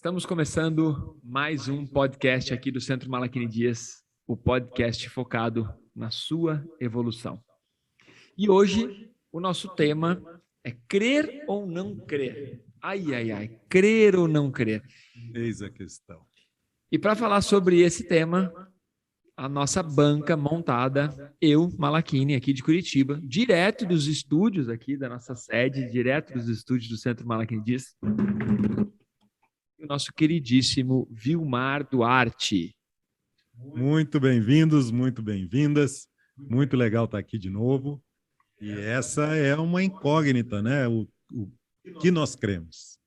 Estamos começando mais um podcast aqui do Centro Malaquini Dias, o podcast focado na sua evolução. E hoje o nosso tema é crer ou não crer. Crer ou não crer. Eis a questão. E para falar sobre esse tema, a nossa banca montada, eu, Malaquini, aqui de Curitiba, direto dos estúdios aqui da nossa sede, direto dos estúdios do Centro Malaquini Dias, o nosso queridíssimo Vilmar Duarte. Muito bem-vindos, muito bem-vindas. Muito legal estar aqui de novo. E essa é uma incógnita, né? O que nós cremos?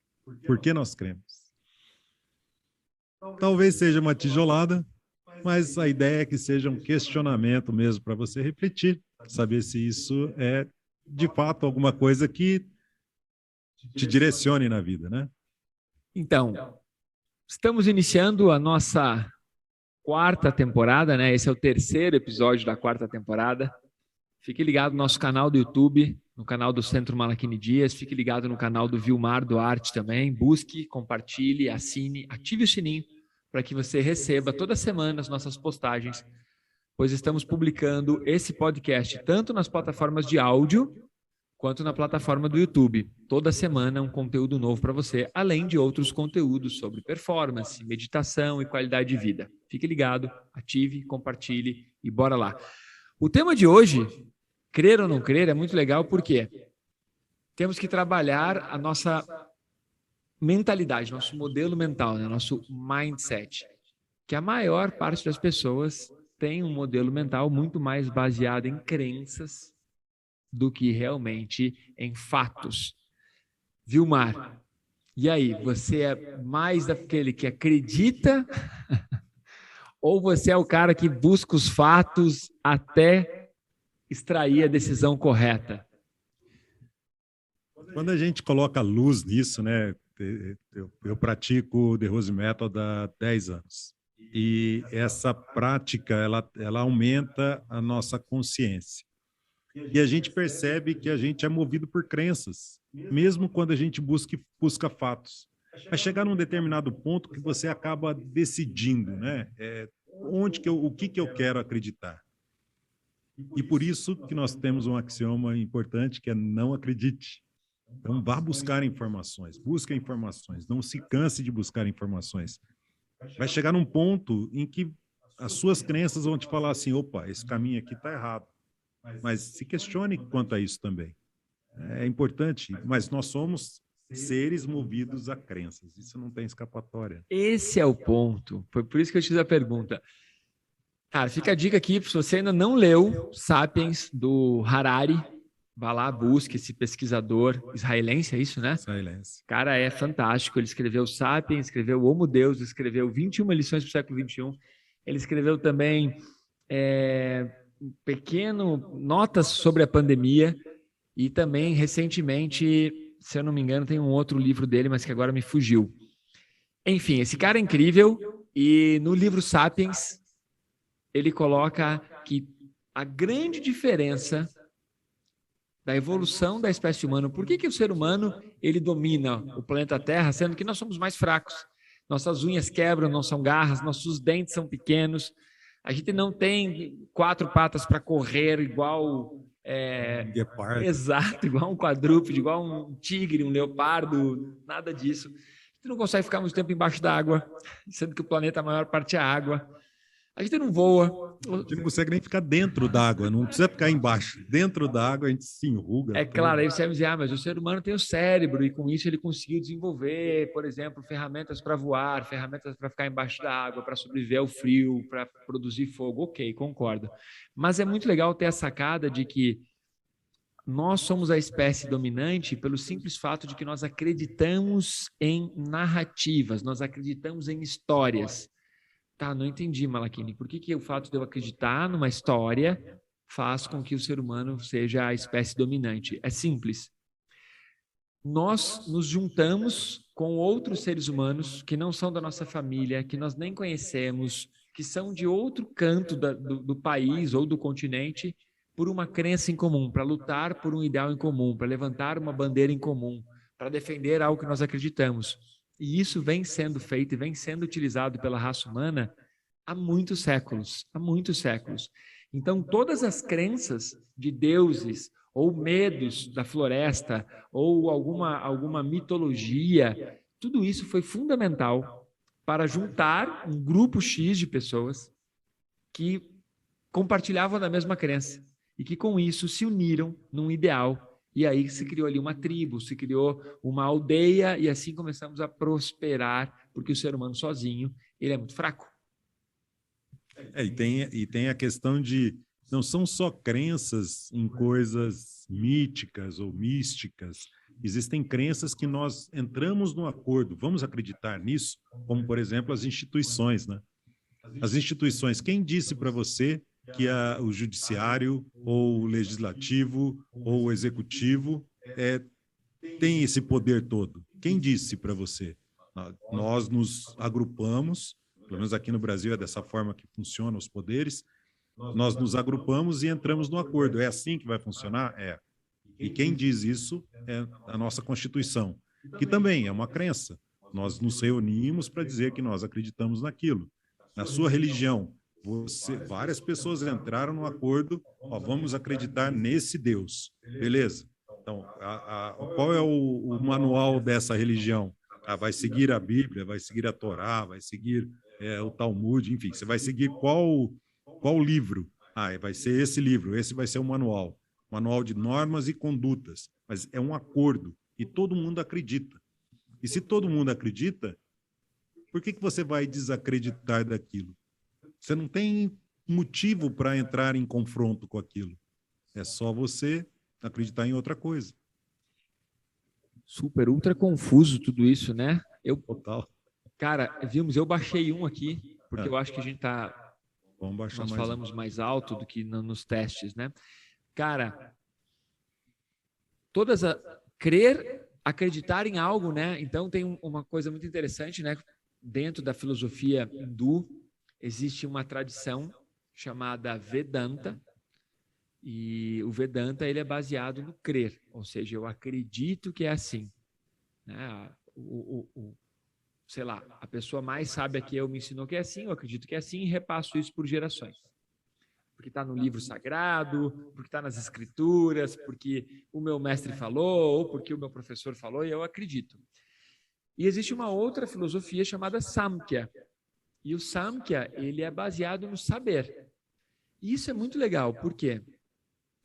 Por que nós cremos? Talvez seja uma tijolada, mas a ideia é que seja um questionamento mesmo para você refletir, saber se isso é, de fato, alguma coisa que te direcione na vida, né? Então, estamos iniciando a nossa quarta temporada, né? Esse é o terceiro episódio da quarta temporada. Fique ligado no nosso canal do YouTube, no canal do Centro Malaquini Dias. Fique ligado no canal do Vilmar Duarte também. Busque, compartilhe, assine, ative o sininho para que você receba toda semana as nossas postagens, pois estamos publicando esse podcast tanto nas plataformas de áudio quanto na plataforma do YouTube. Toda semana um conteúdo novo para você, além de outros conteúdos sobre performance, meditação e qualidade de vida. Fique ligado, ative, compartilhe e bora lá. O tema de hoje, crer ou não crer, é muito legal porque temos que trabalhar a nossa mentalidade, nosso modelo mental, né? Nosso mindset, que a maior parte das pessoas tem um modelo mental muito mais baseado em crenças do que realmente em fatos. Vilmar, e aí, você é mais daquele que acredita ou você é o cara que busca os fatos até extrair a decisão correta? Quando a gente coloca luz nisso, né? Eu pratico o The Rose Method há 10 anos. E essa prática, ela aumenta a nossa consciência. E a gente percebe que a gente é movido por crenças, mesmo quando a gente busca fatos. Vai chegar num determinado ponto que você acaba decidindo, né? O que eu quero acreditar. E por isso que nós temos um axioma importante que é não acredite. Então vá buscar informações, busque informações, não se canse de buscar informações. Vai chegar num ponto em que as suas crenças vão te falar assim, opa, esse caminho aqui está errado. Mas se questione quanto a isso também. É importante, mas nós somos seres movidos a crenças. Isso não tem escapatória. Esse é o ponto. Foi por isso que eu te fiz a pergunta. Cara, fica a dica aqui, se você ainda não leu Sapiens, do Harari, vá lá, busque esse pesquisador israelense, é isso, né? Silêncio. Cara, é fantástico. Ele escreveu Sapiens, escreveu Homo Deus, escreveu 21 lições para o século XXI. Ele escreveu também notas sobre a pandemia e também, recentemente, se eu não me engano, tem um outro livro dele, mas que agora me fugiu. Enfim, esse cara é incrível e no livro Sapiens ele coloca que a grande diferença da evolução da espécie humana, por que o ser humano ele domina o planeta Terra, sendo que nós somos mais fracos? Nossas unhas quebram, não são garras, nossos dentes são pequenos, a gente não tem 4 patas para correr igual Um guepardo. Exato, igual um quadrúpede, igual um tigre, um leopardo, nada disso. A gente não consegue ficar muito tempo embaixo da água, sendo que o planeta a maior parte é água. A gente não voa. A gente não consegue nem ficar dentro d'água, não precisa ficar embaixo. Dentro da água a gente se enruga. É claro, aí você vai dizer, mas o ser humano tem o cérebro e com isso ele conseguiu desenvolver, por exemplo, ferramentas para voar, ferramentas para ficar embaixo da água, para sobreviver ao frio, para produzir fogo. Ok, concordo. Mas é muito legal ter a sacada de que nós somos a espécie dominante pelo simples fato de que nós acreditamos em narrativas, nós acreditamos em histórias. Tá, não entendi, Malaquini. Por que o fato de eu acreditar numa história faz com que o ser humano seja a espécie dominante? É simples. Nós nos juntamos com outros seres humanos que não são da nossa família, que nós nem conhecemos, que são de outro canto do país ou do continente, por uma crença em comum, para lutar por um ideal em comum, para levantar uma bandeira em comum, para defender algo que nós acreditamos. E isso vem sendo feito e vem sendo utilizado pela raça humana há muitos séculos, há muitos séculos. Então, todas as crenças de deuses ou medos da floresta ou alguma mitologia, tudo isso foi fundamental para juntar um grupo X de pessoas que compartilhavam da mesma crença e que com isso se uniram num ideal. E aí se criou ali uma tribo, se criou uma aldeia e assim começamos a prosperar, porque o ser humano sozinho, ele é muito fraco. E tem a questão de não são só crenças em coisas míticas ou místicas, existem crenças que nós entramos num acordo, vamos acreditar nisso, como, por exemplo, as instituições, né? As instituições, quem disse para você que o judiciário ou o legislativo ou o executivo tem esse poder todo? Quem disse para você? Nós nos agrupamos, pelo menos aqui no Brasil é dessa forma que funcionam os poderes, nós nos agrupamos e entramos no acordo. É assim que vai funcionar? É. E quem diz isso é a nossa Constituição, que também é uma crença. Nós nos reunimos para dizer que nós acreditamos naquilo. Na sua religião, várias pessoas entraram no acordo, ó, vamos acreditar nesse Deus. Beleza. Então, qual é o manual dessa religião? Vai seguir a Bíblia, vai seguir a Torá, vai seguir o Talmud, enfim, você vai seguir qual livro? Vai ser esse livro, esse vai ser o manual de normas e condutas, mas é um acordo e todo mundo acredita. E se todo mundo acredita, por que você vai desacreditar daquilo? Você não tem motivo para entrar em confronto com aquilo. É só você acreditar em outra coisa. Super, ultra confuso tudo isso, né? Total. Cara, eu baixei um aqui, porque eu acho que a gente tá... Vamos baixar nós falamos mais alto do que nos testes, né? Cara, acreditar em algo, né? Então tem uma coisa muito interessante, né? Dentro da filosofia hindu, existe uma tradição chamada Vedanta, e o Vedanta ele é baseado no crer, ou seja, eu acredito que é assim, né? Sei lá, a pessoa mais sábia que eu me ensinou que é assim, eu acredito que é assim e repasso isso por gerações. Porque está no livro sagrado, porque está nas escrituras, porque o meu mestre falou, ou porque o meu professor falou, e eu acredito. E existe uma outra filosofia chamada Samkhya. E o Samkhya, ele é baseado no saber. E isso é muito legal, por quê?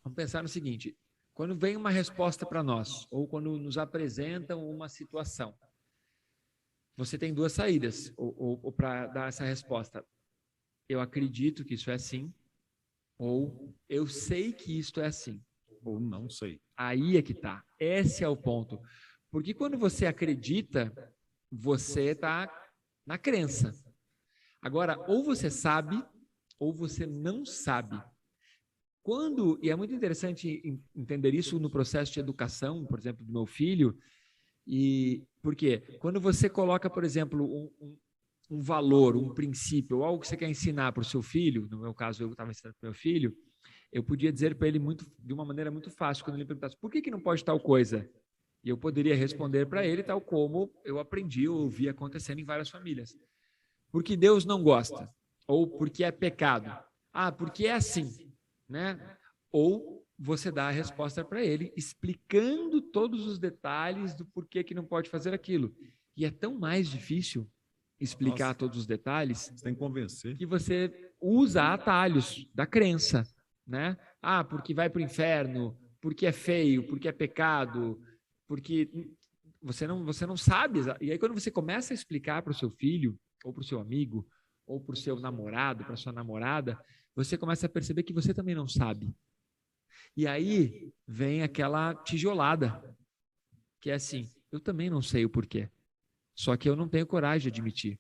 Vamos pensar no seguinte, quando vem uma resposta para nós, ou quando nos apresentam uma situação, você tem duas saídas ou para dar essa resposta. Eu acredito que isso é assim, ou eu sei que isto é assim, ou não sei. Aí é que está. Esse é o ponto. Porque quando você acredita, você está na crença. Agora, ou você sabe, ou você não sabe. E é muito interessante entender isso no processo de educação, por exemplo, do meu filho, por quê? Quando você coloca, por exemplo, um valor, um princípio, ou algo que você quer ensinar para o seu filho, no meu caso eu estava ensinando para o meu filho, eu podia dizer para ele de uma maneira muito fácil, quando ele perguntasse, por que não pode tal coisa? E eu poderia responder para ele tal como eu aprendi ou vi acontecendo em várias famílias. Porque Deus não gosta, ou porque é pecado. Porque é assim, né? Ou você dá a resposta para ele, explicando todos os detalhes do porquê que não pode fazer aquilo. E é tão mais difícil explicar todos os detalhes, você tem que convencer, que você usa atalhos da crença, né? Porque vai para o inferno, porque é feio, porque é pecado, porque você não sabe. E aí quando você começa a explicar para o seu filho, ou para o seu amigo, ou para o seu namorado, para a sua namorada, você começa a perceber que você também não sabe. E aí vem aquela tijolada, que é assim, eu também não sei o porquê, só que eu não tenho coragem de admitir.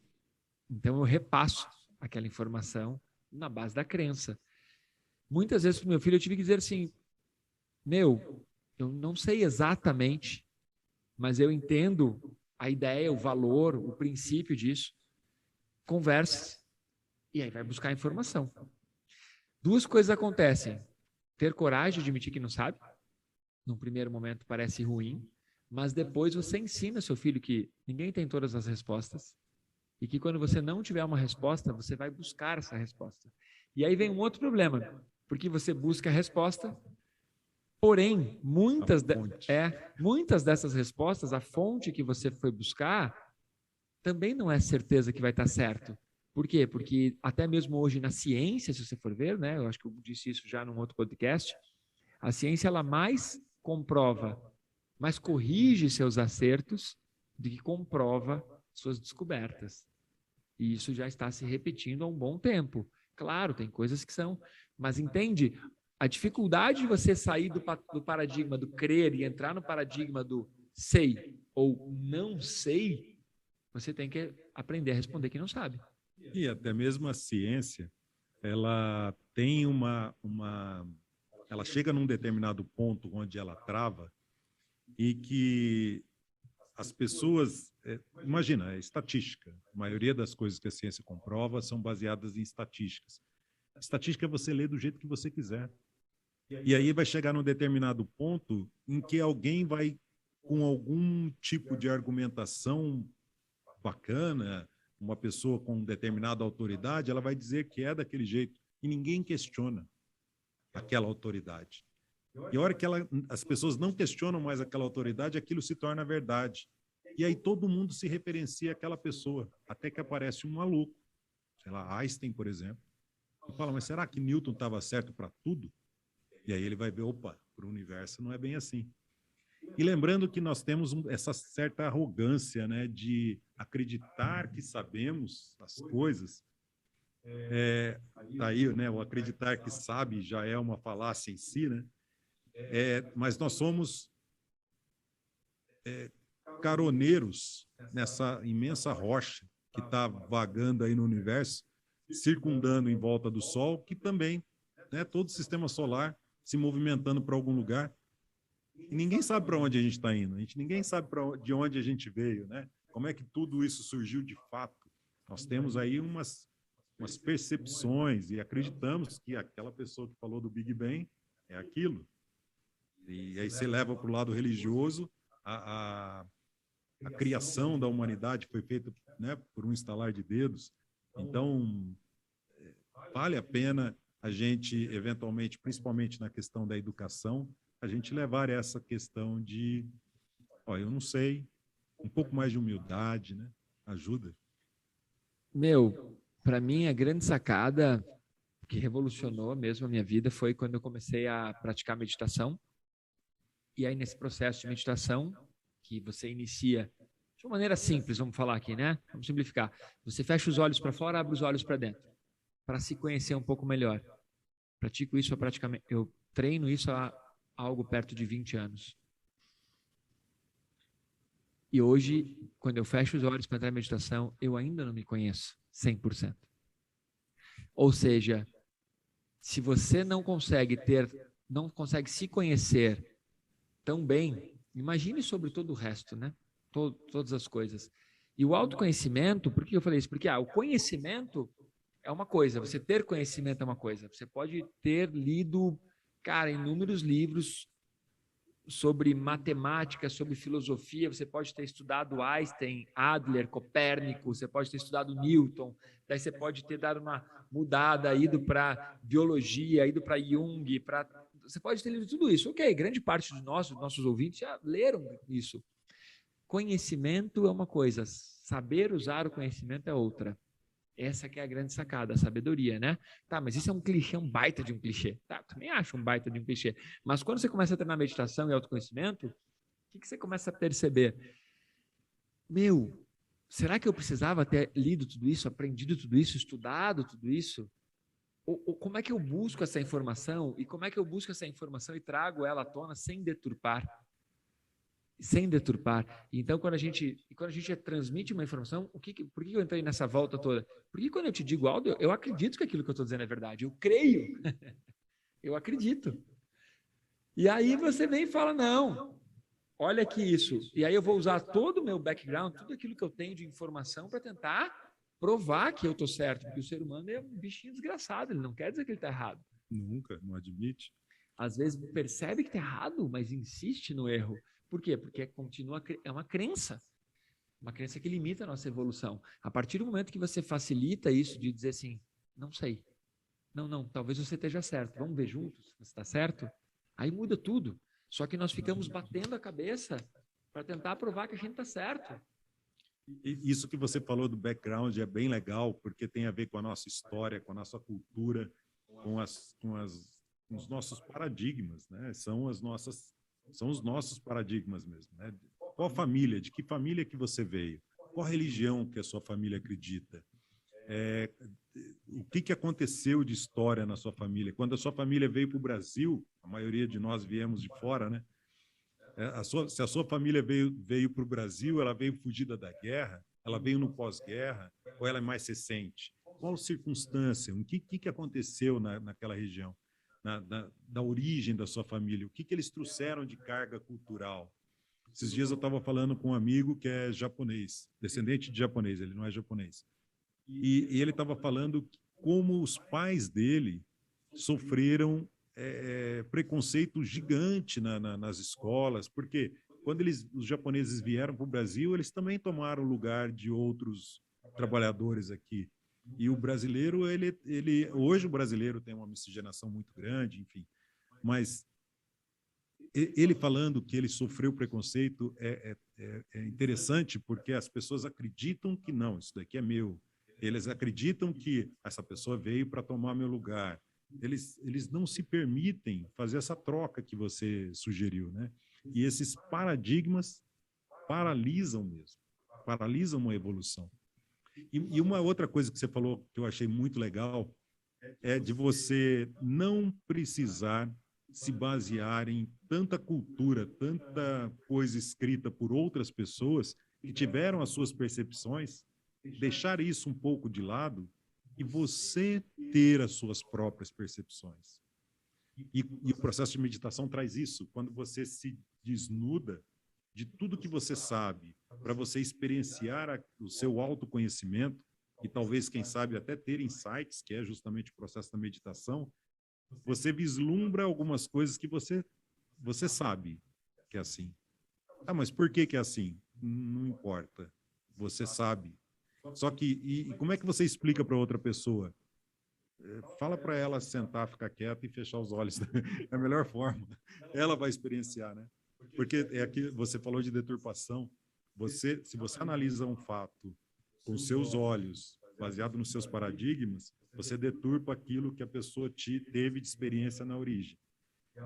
Então eu repasso aquela informação na base da crença. Muitas vezes para o meu filho eu tive que dizer assim, eu não sei exatamente, mas eu entendo a ideia, o valor, o princípio disso. Converse. E aí vai buscar informação. Duas coisas acontecem. Ter coragem de admitir que não sabe. Num primeiro momento parece ruim, Mas depois você ensina seu filho que ninguém tem todas as respostas e que quando você não tiver uma resposta, você vai buscar essa resposta. E aí vem um outro problema, porque você busca a resposta, porém, muitas dessas respostas, a fonte que você foi buscar, também não é certeza que vai estar certo. Por quê? Porque até mesmo hoje na ciência, se você for ver, né, eu acho que eu disse isso já num outro podcast, a ciência ela mais comprova, mais corrige seus acertos do que comprova suas descobertas. E isso já está se repetindo há um bom tempo. Claro, tem coisas que são, mas entende? A dificuldade de você sair do paradigma do crer e entrar no paradigma do sei ou não sei, você tem que aprender a responder que não sabe. E até mesmo a ciência, ela tem ela chega num determinado ponto onde ela trava e que as pessoas, imagina, é estatística. A maioria das coisas que a ciência comprova são baseadas em estatísticas. Estatística é você ler do jeito que você quiser. E aí vai chegar num determinado ponto em que alguém vai, com algum tipo de argumentação bacana, uma pessoa com determinada autoridade, ela vai dizer que é daquele jeito. E ninguém questiona aquela autoridade. E a hora que as pessoas não questionam mais aquela autoridade, aquilo se torna verdade. E aí todo mundo se referencia àquela pessoa, até que aparece um maluco, sei lá, Einstein, por exemplo, e fala, mas será que Newton estava certo para tudo? E aí ele vai ver, opa, para o universo não é bem assim. E lembrando que nós temos essa certa arrogância, né, de acreditar que sabemos as coisas. Aí, né, o acreditar que sabe já é uma falácia em si, né? Mas nós somos caroneiros nessa imensa rocha que está vagando aí no universo, circundando em volta do Sol, que também, né, todo o sistema solar se movimentando para algum lugar. E ninguém sabe para onde a gente está indo, ninguém sabe de onde a gente veio, né? Como é que tudo isso surgiu de fato. Nós temos aí umas percepções e acreditamos que aquela pessoa que falou do Big Bang é aquilo. E aí você leva para o lado religioso, a criação da humanidade foi feita, né, por um estalar de dedos. Então, vale a pena a gente, eventualmente, principalmente na questão da educação, a gente levar essa questão de, ó, eu não sei, um pouco mais de humildade, né? Ajuda. Para mim, a grande sacada que revolucionou mesmo a minha vida foi quando eu comecei a praticar meditação. E aí, nesse processo de meditação, que você inicia de uma maneira simples, vamos falar aqui, né? Vamos simplificar. Você fecha os olhos para fora, abre os olhos para dentro, para se conhecer um pouco melhor. Pratico isso praticamente, eu treino isso há algo perto de 20 anos. E hoje, quando eu fecho os olhos para entrar em meditação, eu ainda não me conheço 100%. Ou seja, se você não consegue se conhecer tão bem, imagine sobre todo o resto, né? Todas as coisas. E o autoconhecimento, por que eu falei isso? Porque o conhecimento é uma coisa, você ter conhecimento é uma coisa. Você pode ter lido, cara, inúmeros livros sobre matemática, sobre filosofia, você pode ter estudado Einstein, Adler, Copérnico, você pode ter estudado Newton, daí você pode ter dado uma mudada, ido para biologia, ido para Jung, você pode ter lido tudo isso. Ok, grande parte dos nossos ouvintes já leram isso. Conhecimento é uma coisa, saber usar o conhecimento é outra. Essa que é a grande sacada, a sabedoria, né? Tá, mas isso é um clichê, um baita de um clichê. Tá, também acho um baita de um clichê. Mas quando você começa a treinar meditação e autoconhecimento, o que você começa a perceber? Será que eu precisava ter lido tudo isso, aprendido tudo isso, estudado tudo isso? Ou como é que eu busco essa informação? E como é que eu busco essa informação e trago ela à tona sem deturpar? Sem deturpar. Então, quando a gente transmite uma informação, por que eu entrei nessa volta toda? Porque quando eu te digo algo, eu acredito que aquilo que eu estou dizendo é verdade. Eu creio. Eu acredito. E aí você vem e fala, não, olha aqui isso. E aí eu vou usar todo o meu background, tudo aquilo que eu tenho de informação para tentar provar que eu estou certo. Porque o ser humano é um bichinho desgraçado, ele não quer dizer que ele está errado. Nunca, não admite. Às vezes percebe que está errado, mas insiste no erro. Por quê? Porque é uma crença que limita a nossa evolução. A partir do momento que você facilita isso de dizer assim, não sei, não, talvez você esteja certo, vamos ver juntos se você está certo, aí muda tudo. Só que nós ficamos batendo a cabeça para tentar provar que a gente está certo. Isso que você falou do background é bem legal, porque tem a ver com a nossa história, com a nossa cultura, com os nossos paradigmas, né? São os nossos paradigmas mesmo, né? Qual família? De que família que você veio? Qual religião que a sua família acredita? O que aconteceu de história na sua família? Quando a sua família veio para o Brasil, a maioria de nós viemos de fora, né? Se a sua família veio para o Brasil, ela veio fugida da guerra, ela veio no pós-guerra, ou ela é mais recente? Qual circunstância? O que aconteceu naquela região? Da origem da sua família? O que eles trouxeram de carga cultural? Esses dias eu estava falando com um amigo que é japonês, descendente de japonês, ele não é japonês. E ele estava falando como os pais dele sofreram preconceito gigante nas escolas, porque quando os japoneses vieram para o Brasil, eles também tomaram o lugar de outros trabalhadores aqui. E o brasileiro, hoje o brasileiro tem uma miscigenação muito grande, enfim, mas ele falando que ele sofreu preconceito é interessante, porque as pessoas acreditam que não, isso daqui é meu. Eles acreditam que essa pessoa veio para tomar meu lugar. Eles não se permitem fazer essa troca que você sugeriu, né? E esses paradigmas paralisam mesmo, paralisam a evolução. E uma outra coisa que você falou que eu achei muito legal é de você não precisar se basear em tanta cultura, tanta coisa escrita por outras pessoas que tiveram as suas percepções, deixar isso um pouco de lado e você ter as suas próprias percepções. E o processo de meditação traz isso, quando você se desnuda de tudo que você sabe, para você experienciar o seu autoconhecimento e talvez, quem sabe, até ter insights, que é justamente o processo da meditação, você vislumbra algumas coisas que você sabe que é assim. Ah, mas por que é assim? Não importa. Você sabe. Só que, e como é que você explica para outra pessoa? Fala para ela sentar, ficar quieta e fechar os olhos. É a melhor forma. Ela vai experienciar, né? Porque aqui você falou de deturpação. Se você analisa um fato com seus olhos, baseado nos seus paradigmas, você deturpa aquilo que a pessoa teve de experiência na origem.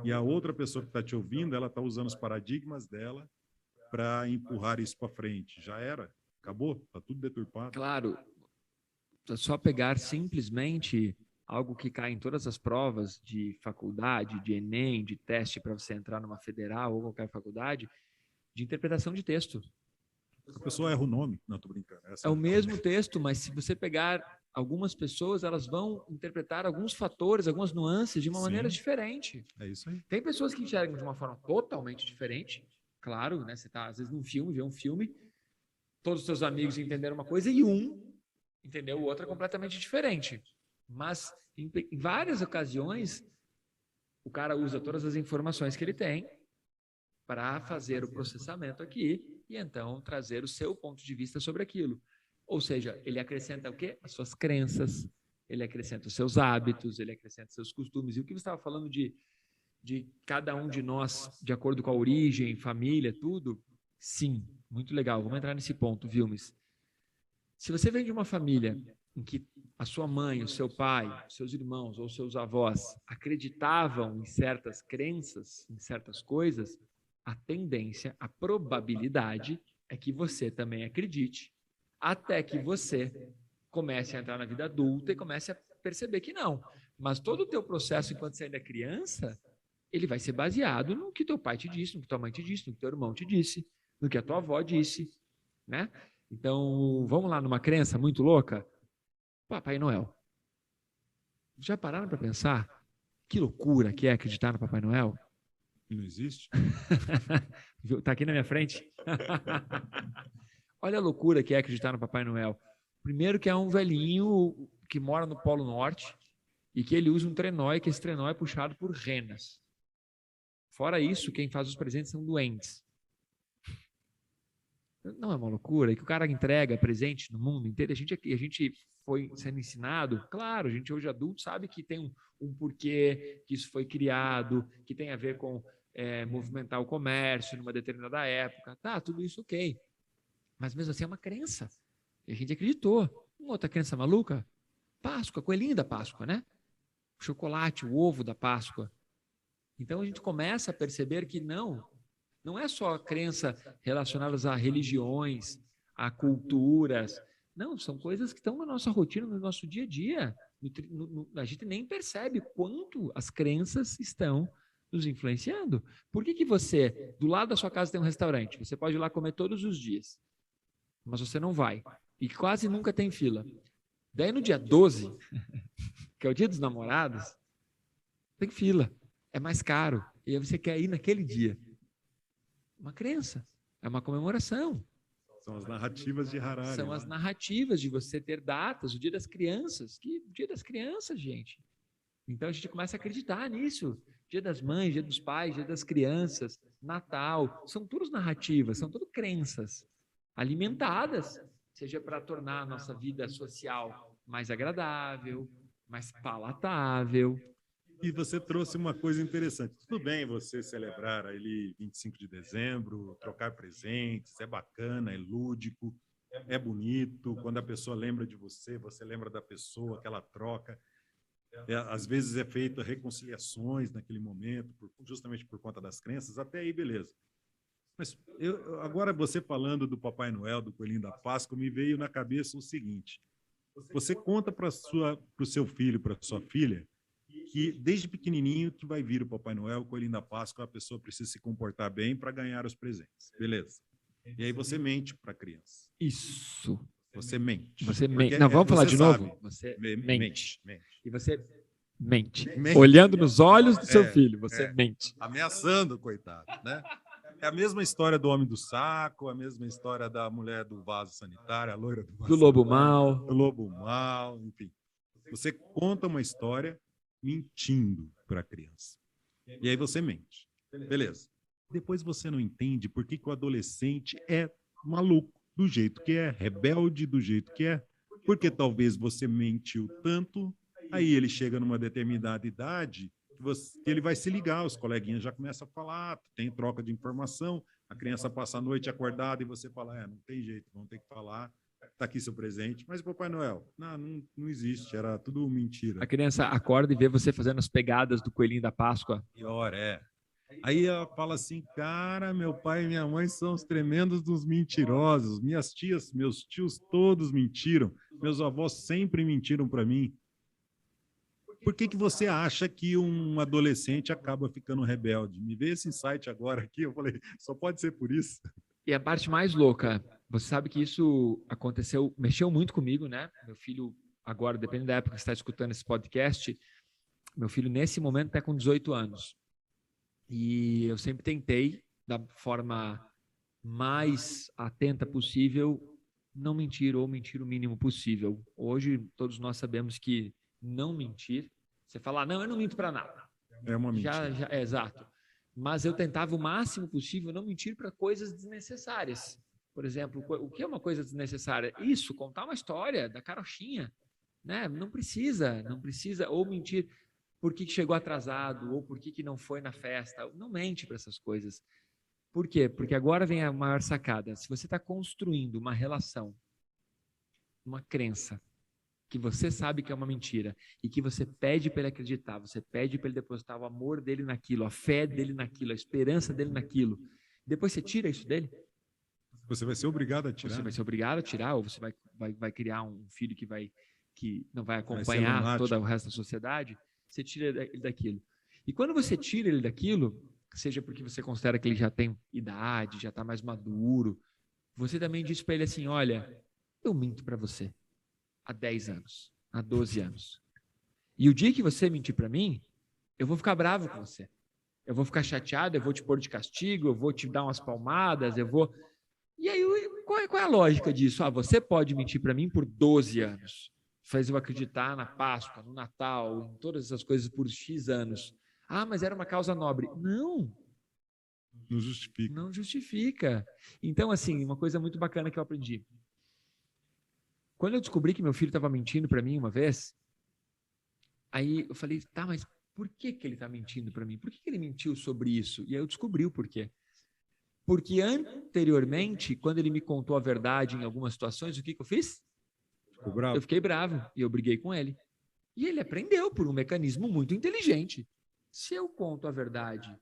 E a outra pessoa que está te ouvindo, ela está usando os paradigmas dela para empurrar isso para frente. Já era, acabou, está tudo deturpado. Claro, só pegar simplesmente algo que cai em todas as provas de faculdade, de Enem, de teste para você entrar numa federal ou qualquer faculdade, de interpretação de texto. A pessoa erra o nome. Não, estou brincando. É o mesmo texto, mas se você pegar algumas pessoas, elas vão interpretar alguns fatores, algumas nuances de uma maneira diferente. É isso aí. Tem pessoas que enxergam de uma forma totalmente diferente. Claro, né? Você está, às vezes, num filme, vê um filme, todos os seus amigos entenderam uma coisa e entendeu o outro é completamente diferente. Mas, em várias ocasiões, o cara usa todas as informações que ele tem para fazer o processamento aqui e, então, trazer o seu ponto de vista sobre aquilo. Ou seja, ele acrescenta o quê? As suas crenças, ele acrescenta os seus hábitos, ele acrescenta os seus costumes. E o que você estava falando de cada um de nós, de acordo com a origem, família, tudo? Sim, muito legal. Vamos entrar nesse ponto, Vilmes. Se você vem de uma família em que a sua mãe, o seu pai, seus irmãos ou seus avós acreditavam em certas crenças, em certas coisas, a tendência, a probabilidade é que você também acredite, até que você comece a entrar na vida adulta e comece a perceber que não. Mas todo o teu processo enquanto você ainda é criança, ele vai ser baseado no que teu pai te disse, no que tua mãe te disse, no que teu irmão te disse, no que a tua avó disse, né? Então, vamos lá numa crença muito louca? Papai Noel. Já pararam para pensar que loucura que é acreditar no Papai Noel? Não existe? Está aqui na minha frente. Olha a loucura que é acreditar no Papai Noel. Primeiro que é um velhinho que mora no Polo Norte e que ele usa um trenó e que esse trenó é puxado por renas. Fora isso, quem faz os presentes são duendes. Não é uma loucura? E que o cara entrega presente no mundo inteiro. A gente foi sendo ensinado, claro, a gente hoje adulto sabe que tem um porquê, que isso foi criado, que tem a ver com movimentar o comércio numa determinada época. Tá, tudo isso ok. Mas mesmo assim é uma crença. E a gente acreditou. Uma outra crença maluca? Páscoa, coelhinho da Páscoa, né? O chocolate, o ovo da Páscoa. Então a gente começa a perceber que não é só a crença relacionadas a religiões, a culturas. Não, são coisas que estão na nossa rotina, no nosso dia a dia. A gente nem percebe quanto as crenças estão nos influenciando. Por que você, do lado da sua casa tem um restaurante, você pode ir lá comer todos os dias, mas você não vai. E quase nunca tem fila. Daí no dia 12, que é o dia dos namorados, tem fila. É mais caro. E aí você quer ir naquele dia. Uma crença. É uma comemoração. São as narrativas de Harari. São as narrativas de você ter datas, o dia das crianças. Que dia das crianças, gente? Então a gente começa a acreditar nisso. Dia das mães, dia dos pais, dia das crianças, Natal. São todas narrativas, são todas crenças alimentadas, seja para tornar a nossa vida social mais agradável, mais palatável. E você trouxe uma coisa interessante. Tudo bem você celebrar ali 25 de dezembro, trocar presentes, é bacana, é lúdico, é bonito. Quando a pessoa lembra de você, você lembra da pessoa, aquela troca. Às vezes é feita reconciliações naquele momento, justamente por conta das crenças, até aí beleza. Mas agora você falando do Papai Noel, do Coelhinho da Páscoa, me veio na cabeça o seguinte. Você conta para o seu filho, para sua filha, que desde pequenininho que vai vir o Papai Noel, o Coelhinho da Páscoa, a pessoa precisa se comportar bem para ganhar os presentes. Beleza. E aí você mente para a criança. Isso. Você mente. Você mente. Não, vamos falar de novo? Você mente. E você mente. Olhando nos olhos do seu filho, você mente. Ameaçando, coitado, né? É a mesma história do homem do saco, a mesma história da mulher do vaso sanitário, a loira do vaso do lobo mau. Do lobo mau, enfim. Você conta uma história mentindo para a criança. E aí você mente. Beleza. Depois você não entende por que o adolescente é maluco do jeito que é, rebelde do jeito que é, porque talvez você mentiu tanto, aí ele chega numa determinada idade que ele vai se ligar, os coleguinhas já começam a falar, tem troca de informação, a criança passa a noite acordada e você fala, não tem jeito, vamos ter que falar, tá aqui seu presente. Mas Papai Noel, não existe, era tudo mentira. A criança acorda e vê você fazendo as pegadas do Coelhinho da Páscoa. Pior, Aí ela fala assim, cara, meu pai e minha mãe são os tremendos dos mentirosos, minhas tias, meus tios todos mentiram, meus avós sempre mentiram para mim. Por que você acha que um adolescente acaba ficando rebelde? Me veio esse insight agora aqui, eu falei, só pode ser por isso. E a parte mais louca, você sabe que isso aconteceu, mexeu muito comigo, né? Meu filho, agora, dependendo da época que você está escutando esse podcast, meu filho, nesse momento, está com 18 anos. E eu sempre tentei, da forma mais atenta possível, não mentir ou mentir o mínimo possível. Hoje, todos nós sabemos que não mentir, você fala, não, eu não minto para nada. É uma mentira. Exato. Mas eu tentava o máximo possível não mentir para coisas desnecessárias. Por exemplo, o que é uma coisa desnecessária? Isso, contar uma história da carochinha, né? Não precisa, ou mentir por que chegou atrasado, ou por que não foi na festa. Não mente para essas coisas. Por quê? Porque agora vem a maior sacada. Se você está construindo uma relação, uma crença, que você sabe que é uma mentira e que você pede para ele acreditar, você pede para ele depositar o amor dele naquilo, a fé dele naquilo, a esperança dele naquilo, depois você tira isso dele? Você vai ser obrigado a tirar. Você vai ser obrigado a tirar, ou você vai criar um filho que não vai acompanhar todo o resto da sociedade? Você tira ele daquilo. E quando você tira ele daquilo, seja porque você considera que ele já tem idade, já está mais maduro, você também diz para ele assim, olha, eu minto para você há 10 anos, há 12 anos. E o dia que você mentir para mim, eu vou ficar bravo com você. Eu vou ficar chateado, eu vou te pôr de castigo, eu vou te dar umas palmadas, eu vou... E aí, qual é a lógica disso? Você pode mentir para mim por 12 anos, faz eu acreditar na Páscoa, no Natal, em todas essas coisas por X anos. Mas era uma causa nobre. Não. Não justifica. Não justifica. Então, assim, uma coisa muito bacana que eu aprendi. Quando eu descobri que meu filho estava mentindo para mim uma vez, aí eu falei, tá, mas por que que ele está mentindo para mim? Por que que ele mentiu sobre isso? E aí eu descobri o porquê. Porque anteriormente, quando ele me contou a verdade em algumas situações, o que que eu fiz? Ficou bravo? Eu fiquei bravo e eu briguei com ele. E ele aprendeu por um mecanismo muito inteligente. Se eu conto a verdade,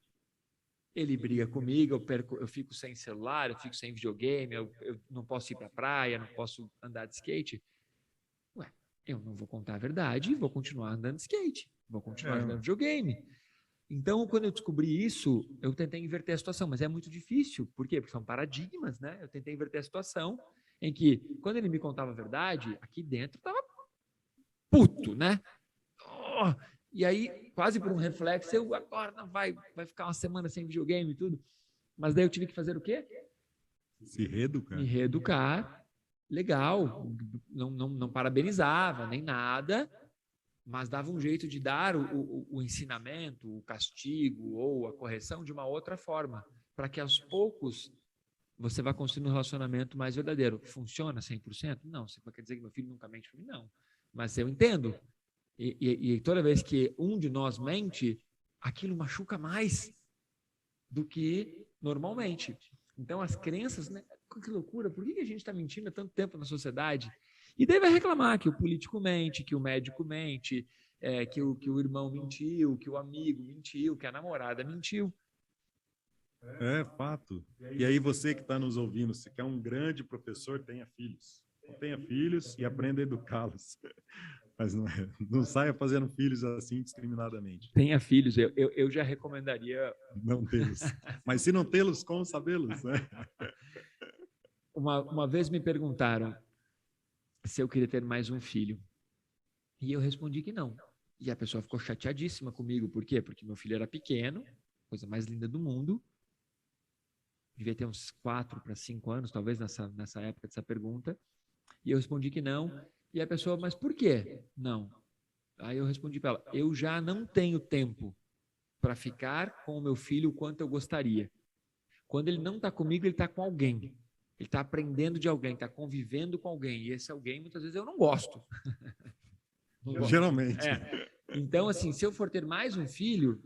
ele briga comigo, eu fico sem celular, eu fico sem videogame, eu não posso ir para a praia, não posso andar de skate. Ué, eu não vou contar a verdade e vou continuar andando de skate, vou continuar jogando videogame. Então, quando eu descobri isso, eu tentei inverter a situação, mas é muito difícil. Por quê? Porque são paradigmas, né? Eu tentei inverter a situação em que, quando ele me contava a verdade, aqui dentro estava puto, né? Oh! E aí, quase por um reflexo, eu agora não vai ficar uma semana sem videogame e tudo. Mas daí eu tive que fazer o quê? Se reeducar. Me reeducar. Legal. Não parabenizava, nem nada, mas dava um jeito de dar o ensinamento, o castigo ou a correção de uma outra forma, para que aos poucos você vá construindo um relacionamento mais verdadeiro. Funciona 100%? Não. Você quer dizer que meu filho nunca mente para mim? Não. Mas eu entendo. E toda vez que um de nós mente, aquilo machuca mais do que normalmente. Então, as crenças, né? Que loucura, por que a gente está mentindo há tanto tempo na sociedade? E daí vai reclamar que o político mente, que o médico mente, que o irmão mentiu, que o amigo mentiu, que a namorada mentiu. É fato. E aí você que está nos ouvindo, se quer um grande professor, tenha filhos. Tenha filhos e aprenda a educá-los. Mas não saia fazendo filhos assim indiscriminadamente. Tenha filhos, eu já recomendaria. Não tê-los. Mas se não tê-los, como sabê-los, né? Uma vez me perguntaram se eu queria ter mais um filho. E eu respondi que não. E a pessoa ficou chateadíssima comigo. Por quê? Porque meu filho era pequeno, coisa mais linda do mundo. Devia ter uns 4 para 5 anos, talvez, nessa época dessa pergunta. E eu respondi que não. E a pessoa, mas por quê? Não. Aí eu respondi para ela, eu já não tenho tempo para ficar com o meu filho o quanto eu gostaria. Quando ele não está comigo, ele está com alguém. Ele está aprendendo de alguém, está convivendo com alguém. E esse alguém, muitas vezes, eu não gosto. Não gosto. Geralmente. Então, assim, se eu for ter mais um filho,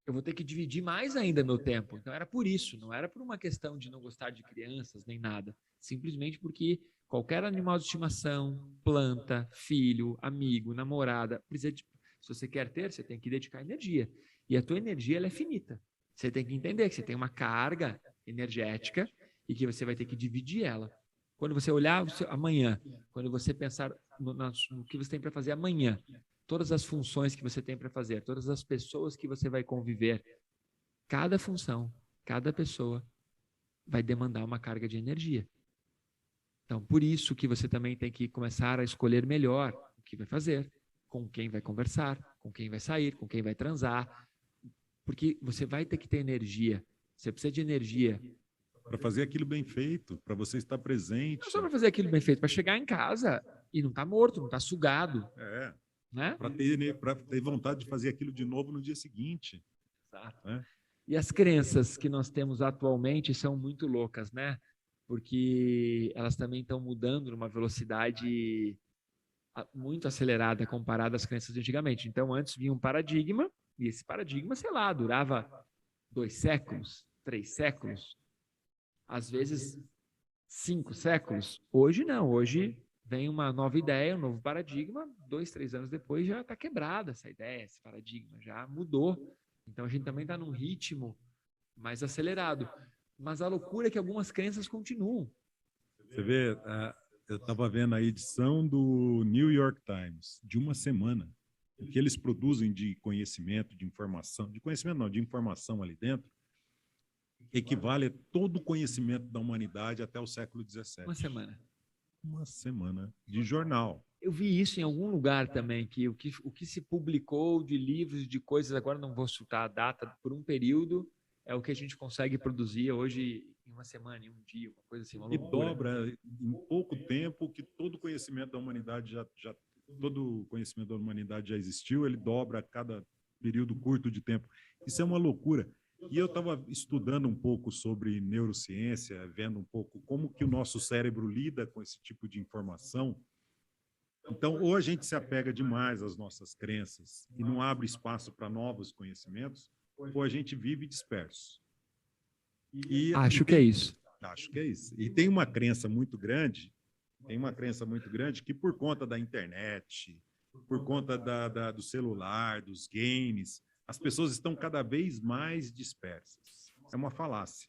eu vou ter que dividir mais ainda meu tempo. Então, era por isso, não era por uma questão de não gostar de crianças, nem nada. Simplesmente porque qualquer animal de estimação, planta, filho, amigo, namorada, precisa de... Se você quer ter, você tem que dedicar energia. E a tua energia, ela é finita. Você tem que entender que você tem uma carga energética e que você vai ter que dividir ela. Quando você olhar amanhã, quando você pensar no que você tem para fazer amanhã, todas as funções que você tem para fazer, todas as pessoas que você vai conviver, cada função, cada pessoa vai demandar uma carga de energia. Então, por isso que você também tem que começar a escolher melhor o que vai fazer, com quem vai conversar, com quem vai sair, com quem vai transar, porque você vai ter que ter energia. Você precisa de energia para fazer aquilo bem feito, para você estar presente. Não só para fazer aquilo bem feito, para chegar em casa e não estar morto, não estar sugado. Né? Para ter vontade de fazer aquilo de novo no dia seguinte. Exato. Né? E as crenças que nós temos atualmente são muito loucas, né? Porque elas também estão mudando numa velocidade muito acelerada comparada às crenças de antigamente. Então, antes vinha um paradigma, e esse paradigma, sei lá, durava 2 séculos, 3 séculos, às vezes 5 séculos. Hoje não, hoje vem uma nova ideia, um novo paradigma, 2, 3 anos depois já está quebrada essa ideia, esse paradigma, já mudou. Então a gente também está num ritmo mais acelerado. Mas a loucura é que algumas crenças continuam. Você vê, eu estava vendo a edição do New York Times, de uma semana, o que eles produzem de conhecimento, de informação, de conhecimento não, de informação ali dentro, equivale a todo o conhecimento da humanidade até o século XVII. Uma semana. Uma semana de jornal. Eu vi isso em algum lugar também, que o que se publicou de livros, de coisas, agora não vou chutar a data, por um período, é o que a gente consegue produzir hoje em uma semana, em um dia, uma coisa assim, uma loucura. E dobra em pouco tempo que todo o conhecimento da humanidade todo o conhecimento da humanidade já existiu, ele dobra a cada período curto de tempo. Isso é uma loucura. E eu estava estudando um pouco sobre neurociência, vendo um pouco como que o nosso cérebro lida com esse tipo de informação. Então, ou a gente se apega demais às nossas crenças e não abre espaço para novos conhecimentos, ou a gente vive disperso. Acho que é isso. Acho que é isso. E tem uma crença muito grande, que por conta da internet, por conta do celular, dos games, as pessoas estão cada vez mais dispersas. É uma falácia.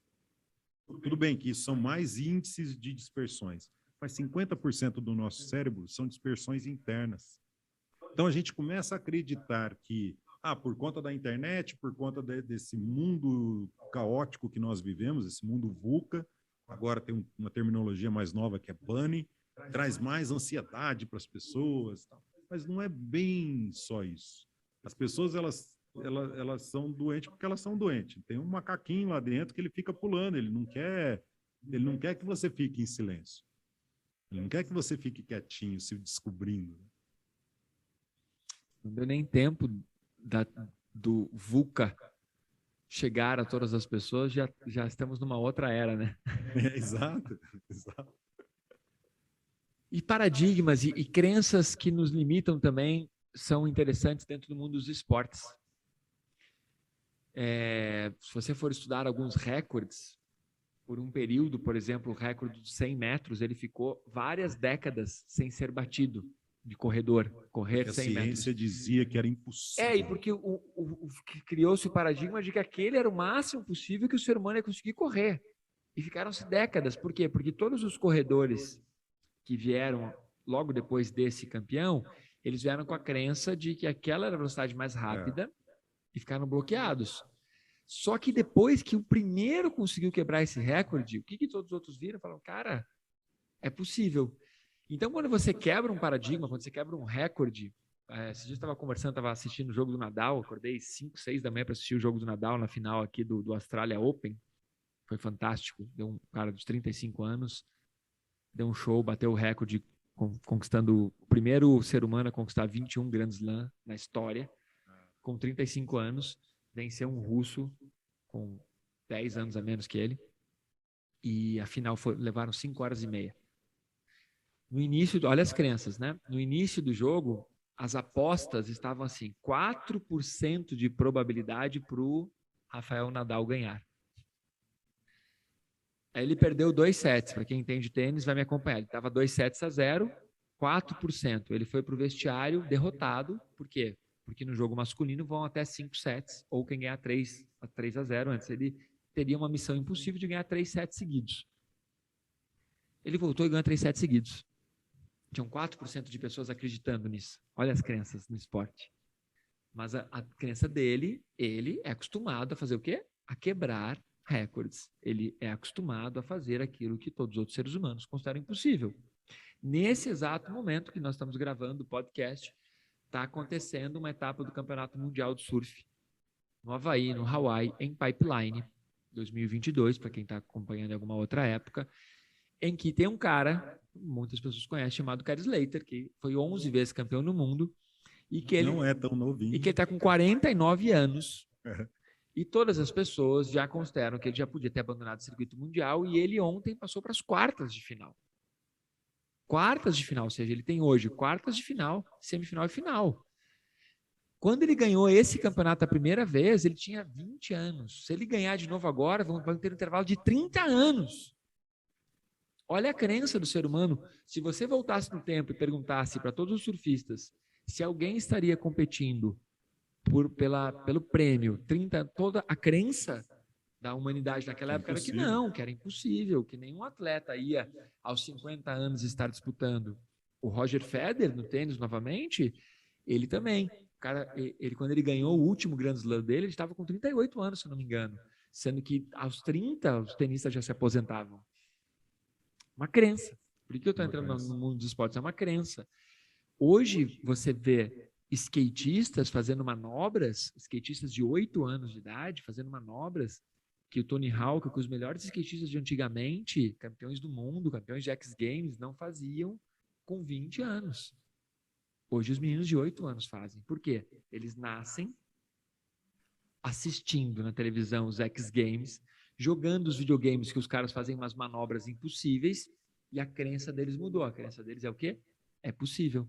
Tudo bem que isso são mais índices de dispersões, mas 50% do nosso cérebro são dispersões internas. Então a gente começa a acreditar que, por conta da internet, por conta desse mundo caótico que nós vivemos, esse mundo VUCA, agora tem uma terminologia mais nova que é bunny, traz mais ansiedade para as pessoas, mas não é bem só isso. As pessoas, elas são doentes porque elas são doentes. Tem um macaquinho lá dentro que ele fica pulando, ele não quer que você fique em silêncio. Ele não quer que você fique quietinho, se descobrindo. Não deu nem tempo do VUCA chegar a todas as pessoas, já estamos numa outra era, né? Exato. E paradigmas e crenças que nos limitam também são interessantes dentro do mundo dos esportes. Se você for estudar alguns recordes, por um período, por exemplo, o recorde de 100 metros, ele ficou várias décadas sem ser batido de correr 100 metros. A ciência dizia que era impossível. E porque criou-se o paradigma de que aquele era o máximo possível que o ser humano ia conseguir correr. E ficaram-se décadas. Por quê? Porque todos os corredores que vieram logo depois desse campeão, eles vieram com a crença de que aquela era a velocidade mais rápida e ficaram bloqueados. Só que depois que o primeiro conseguiu quebrar esse recorde, o que todos os outros viram? Falaram, cara, é possível. Então, quando você quebra um paradigma, quando você quebra um recorde, esse dia eu estava conversando, estava assistindo o jogo do Nadal, acordei 5, 6 da manhã para assistir o jogo do Nadal na final aqui do Australia Open. Foi fantástico. Deu um cara de 35 anos, deu um show, bateu o recorde, conquistando o primeiro ser humano a conquistar 21 Grand Slam na história, com 35 anos. Venceu um russo com 10 anos a menos que ele. E a final levaram 5 horas e meia. No início, olha as crenças, né? No início do jogo, as apostas estavam assim, 4% de probabilidade para o Rafael Nadal ganhar. Aí ele perdeu 2 sets. Para quem entende tênis, vai me acompanhar. Ele estava 2-0, 4%. Ele foi para o vestiário derrotado. Por quê? Porque no jogo masculino vão até 5 sets, ou quem ganhar 3-0 antes. Ele teria uma missão impossível de ganhar 3 sets seguidos. Ele voltou e ganhou 3 sets seguidos. Tinham 4% de pessoas acreditando nisso. Olha as crenças no esporte. Mas a crença dele, ele é acostumado a fazer o quê? A quebrar recordes. Ele é acostumado a fazer aquilo que todos os outros seres humanos consideram impossível. Nesse exato momento que nós estamos gravando o podcast, está acontecendo uma etapa do Campeonato Mundial de Surf no Havaí, no Hawaii, em Pipeline, 2022, para quem está acompanhando em alguma outra época, em que tem um cara, muitas pessoas conhecem, chamado Gary Slater, que foi 11 vezes campeão no mundo, e que ele não é tão novinho. E que ele está com 49 anos. E todas as pessoas já consideram que ele já podia ter abandonado o circuito mundial, e ele ontem passou para as quartas de final. Quartas de final, ou seja, ele tem hoje quartas de final, semifinal e final. Quando ele ganhou esse campeonato a primeira vez, ele tinha 20 anos. Se ele ganhar de novo agora, vamos ter um intervalo de 30 anos. Olha a crença do ser humano. Se você voltasse no tempo e perguntasse para todos os surfistas se alguém estaria competindo pelo prêmio, toda a crença da humanidade naquela época era que não, que era impossível, que nenhum atleta ia aos 50 anos estar disputando. O Roger Federer, no tênis novamente, ele também. Quando ele ganhou o último Grand Slam dele, ele estava com 38 anos, se não me engano. Sendo que aos 30, os tenistas já se aposentavam. Uma crença. Por que eu estou entrando no mundo dos esportes? É uma crença. Hoje, você vê skatistas fazendo manobras, skatistas de 8 anos de idade fazendo manobras que o Tony Hawk, que os melhores skatistas de antigamente, campeões do mundo, campeões de X Games, não faziam com 20 anos. Hoje os meninos de 8 anos fazem. Por quê? Eles nascem assistindo na televisão os X Games, jogando os videogames que os caras fazem umas manobras impossíveis, e a crença deles mudou. A crença deles é o quê? É possível.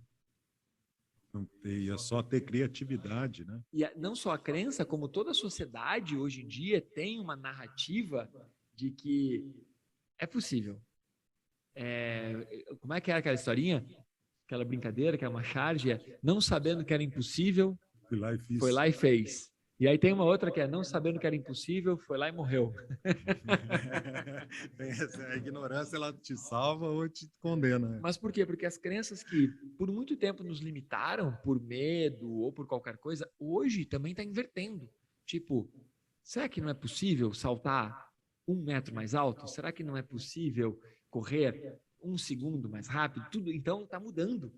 Ia só ter criatividade, né? E não só a crença, como toda a sociedade hoje em dia tem uma narrativa de que é possível. Como é que era aquela historinha? Aquela brincadeira, que era uma charge, não sabendo que era impossível, foi lá e fez. E aí tem uma outra que é não sabendo que era impossível, foi lá e morreu. A ignorância, ela te salva ou te condena. Né? Mas por quê? Porque as crenças que por muito tempo nos limitaram, por medo ou por qualquer coisa, hoje também está invertendo. Tipo, será que não é possível saltar 1 metro mais alto? Será que não é possível correr 1 segundo mais rápido? Tudo, então está mudando.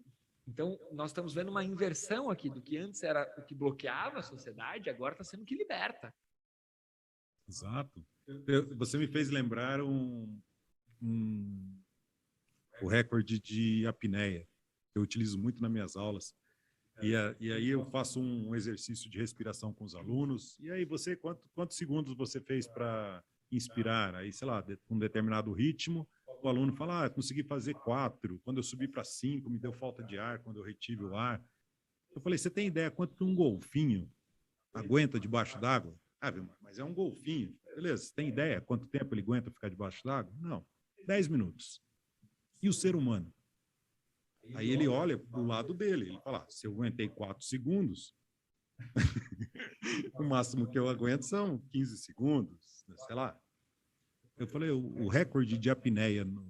Então, nós estamos vendo uma inversão aqui do que antes era o que bloqueava a sociedade, agora está sendo o que liberta. Exato. Você me fez lembrar o recorde de apneia, que eu utilizo muito nas minhas aulas. E aí eu faço um exercício de respiração com os alunos. E aí quantos segundos você fez para inspirar? Aí, sei lá, com um determinado ritmo, o aluno fala, consegui fazer 4. Quando eu subi para 5, me deu falta de ar, quando eu retive o ar. Eu falei, você tem ideia quanto que um golfinho aguenta debaixo d'água? Mas é um golfinho. Beleza, você tem ideia quanto tempo ele aguenta ficar debaixo d'água? Não, 10 minutos. E o ser humano? Aí ele olha para o lado dele, ele fala, se eu aguentei 4 segundos, o máximo que eu aguento são 15 segundos, sei lá. Eu falei, o recorde de apneia no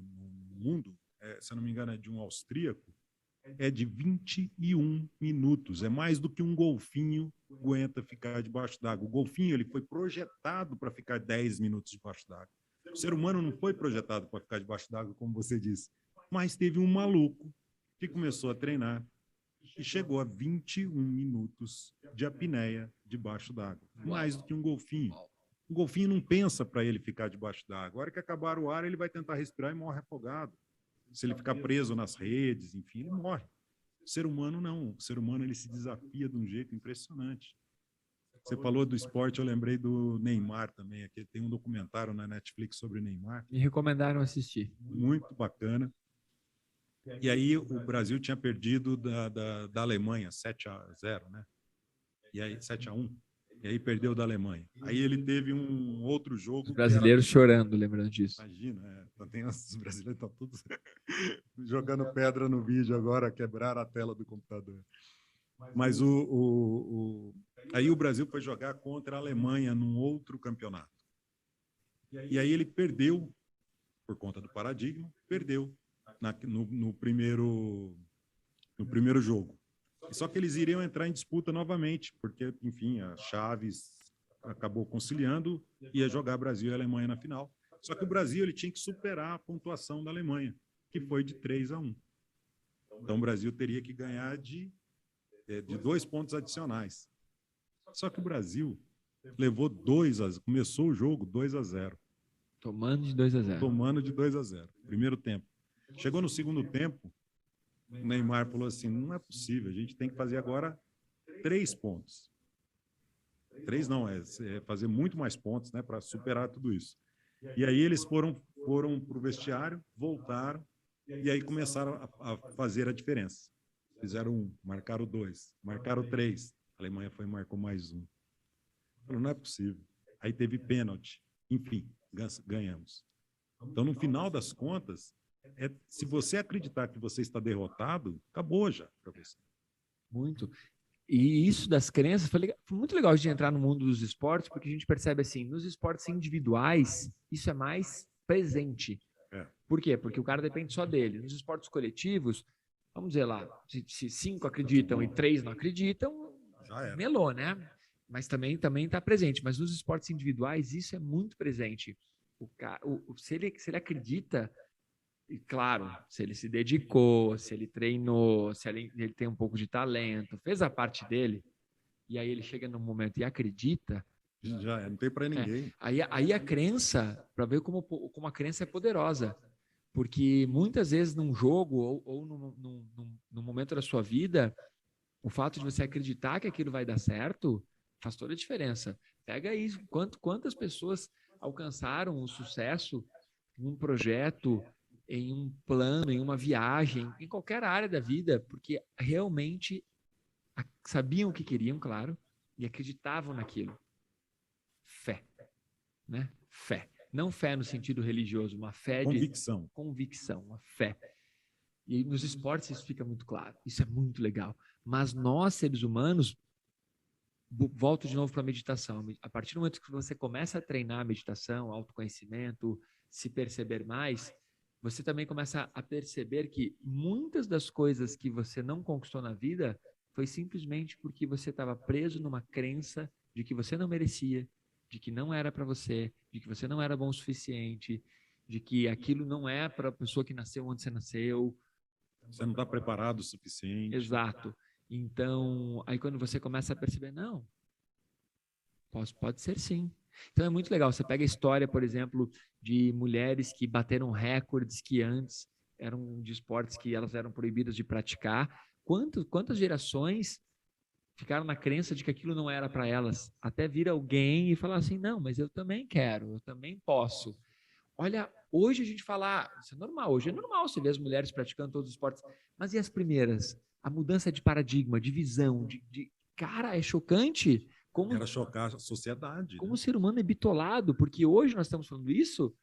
mundo, se eu não me engano, é de um austríaco, é de 21 minutos. É mais do que um golfinho aguenta ficar debaixo d'água. O golfinho ele foi projetado para ficar 10 minutos debaixo d'água. O ser humano não foi projetado para ficar debaixo d'água, como você disse. Mas teve um maluco que começou a treinar e chegou a 21 minutos de apneia debaixo d'água. Mais do que um golfinho. O golfinho não pensa para ele ficar debaixo d'água. A hora que acabar o ar, ele vai tentar respirar e morre afogado. Se ele ficar preso nas redes, enfim, ele morre. O ser humano não. O ser humano ele se desafia de um jeito impressionante. Você falou do esporte, eu lembrei do Neymar também. Aqui tem um documentário na Netflix sobre o Neymar. Me recomendaram assistir. Muito bacana. E aí o Brasil tinha perdido da Alemanha 7-0, né? E aí 7-1. E aí perdeu da Alemanha. Aí ele teve um outro jogo. Os brasileiros chorando, lembrando disso. Imagina, os brasileiros estão todos jogando pedra no vídeo agora, quebraram a tela do computador. Mas aí o Brasil foi jogar contra a Alemanha num outro campeonato. E aí ele perdeu, por conta do paradigma, perdeu no primeiro jogo. Só que eles iriam entrar em disputa novamente, porque, enfim, a Chaves acabou conciliando, ia jogar Brasil e Alemanha na final. Só que o Brasil ele tinha que superar a pontuação da Alemanha, que foi de 3-1. Então o Brasil teria que ganhar de 2 pontos adicionais. Só que o Brasil levou começou o jogo 2-0. Tomando de 2-0. Tomando de 2-0. Primeiro tempo. Chegou no segundo tempo, o Neymar falou assim, não é possível, a gente tem que fazer agora 3 pontos. 3 não, é fazer muito mais pontos, né, para superar tudo isso. E aí eles foram para o vestiário, voltaram, e aí começaram a fazer a diferença. Fizeram 1, marcaram 2, marcaram 3. A Alemanha foi e marcou mais 1. Falou, não é possível. Aí teve pênalti. Enfim, ganhamos. Então, no final das contas, se você acreditar que você está derrotado, acabou já para você. Muito. E isso das crenças foi muito legal de entrar no mundo dos esportes, porque a gente percebe assim, nos esportes individuais, isso é mais presente. Por quê? Porque o cara depende só dele. Nos esportes coletivos, vamos dizer lá, se 5 acreditam e 3 não acreditam, melou, né? Mas também está presente. Mas nos esportes individuais, isso é muito presente. Se ele acredita, e claro, se ele se dedicou, se ele treinou, se ele tem um pouco de talento, fez a parte dele, e aí ele chega num momento e acredita, já não tem para ninguém. Aí a crença, para ver como a crença é poderosa, porque muitas vezes num jogo ou num momento da sua vida, o fato de você acreditar que aquilo vai dar certo faz toda a diferença. Pega isso, quantas pessoas alcançaram o sucesso em um projeto, em um plano, em uma viagem, em qualquer área da vida, porque realmente sabiam o que queriam, claro, e acreditavam naquilo. Fé, né? Fé. Não fé no sentido religioso, uma fé Convicção. de convicção, uma fé. E nos esportes isso fica muito claro. Isso é muito legal. Mas nós, seres humanos, volto de novo para a meditação. A partir do momento que você começa a treinar a meditação, autoconhecimento, se perceber mais, você também começa a perceber que muitas das coisas que você não conquistou na vida foi simplesmente porque você estava preso numa crença de que você não merecia, de que não era para você, de que você não era bom o suficiente, de que aquilo não é para a pessoa que nasceu onde você nasceu. Você não está preparado o suficiente. Exato. Então, aí quando você começa a perceber, não, pode ser sim. Então é muito legal. Você pega a história, por exemplo, de mulheres que bateram recordes que antes eram de esportes que elas eram proibidas de praticar. Quantas gerações ficaram na crença de que aquilo não era para elas, até vir alguém e falar assim, não, mas eu também quero, eu também posso. Olha, hoje a gente fala, isso é normal, hoje é normal você ver as mulheres praticando todos os esportes, mas e as primeiras? A mudança de paradigma, de visão, cara, é chocante como era chocar a sociedade. Como o ser humano é bitolado, porque hoje nós estamos falando isso,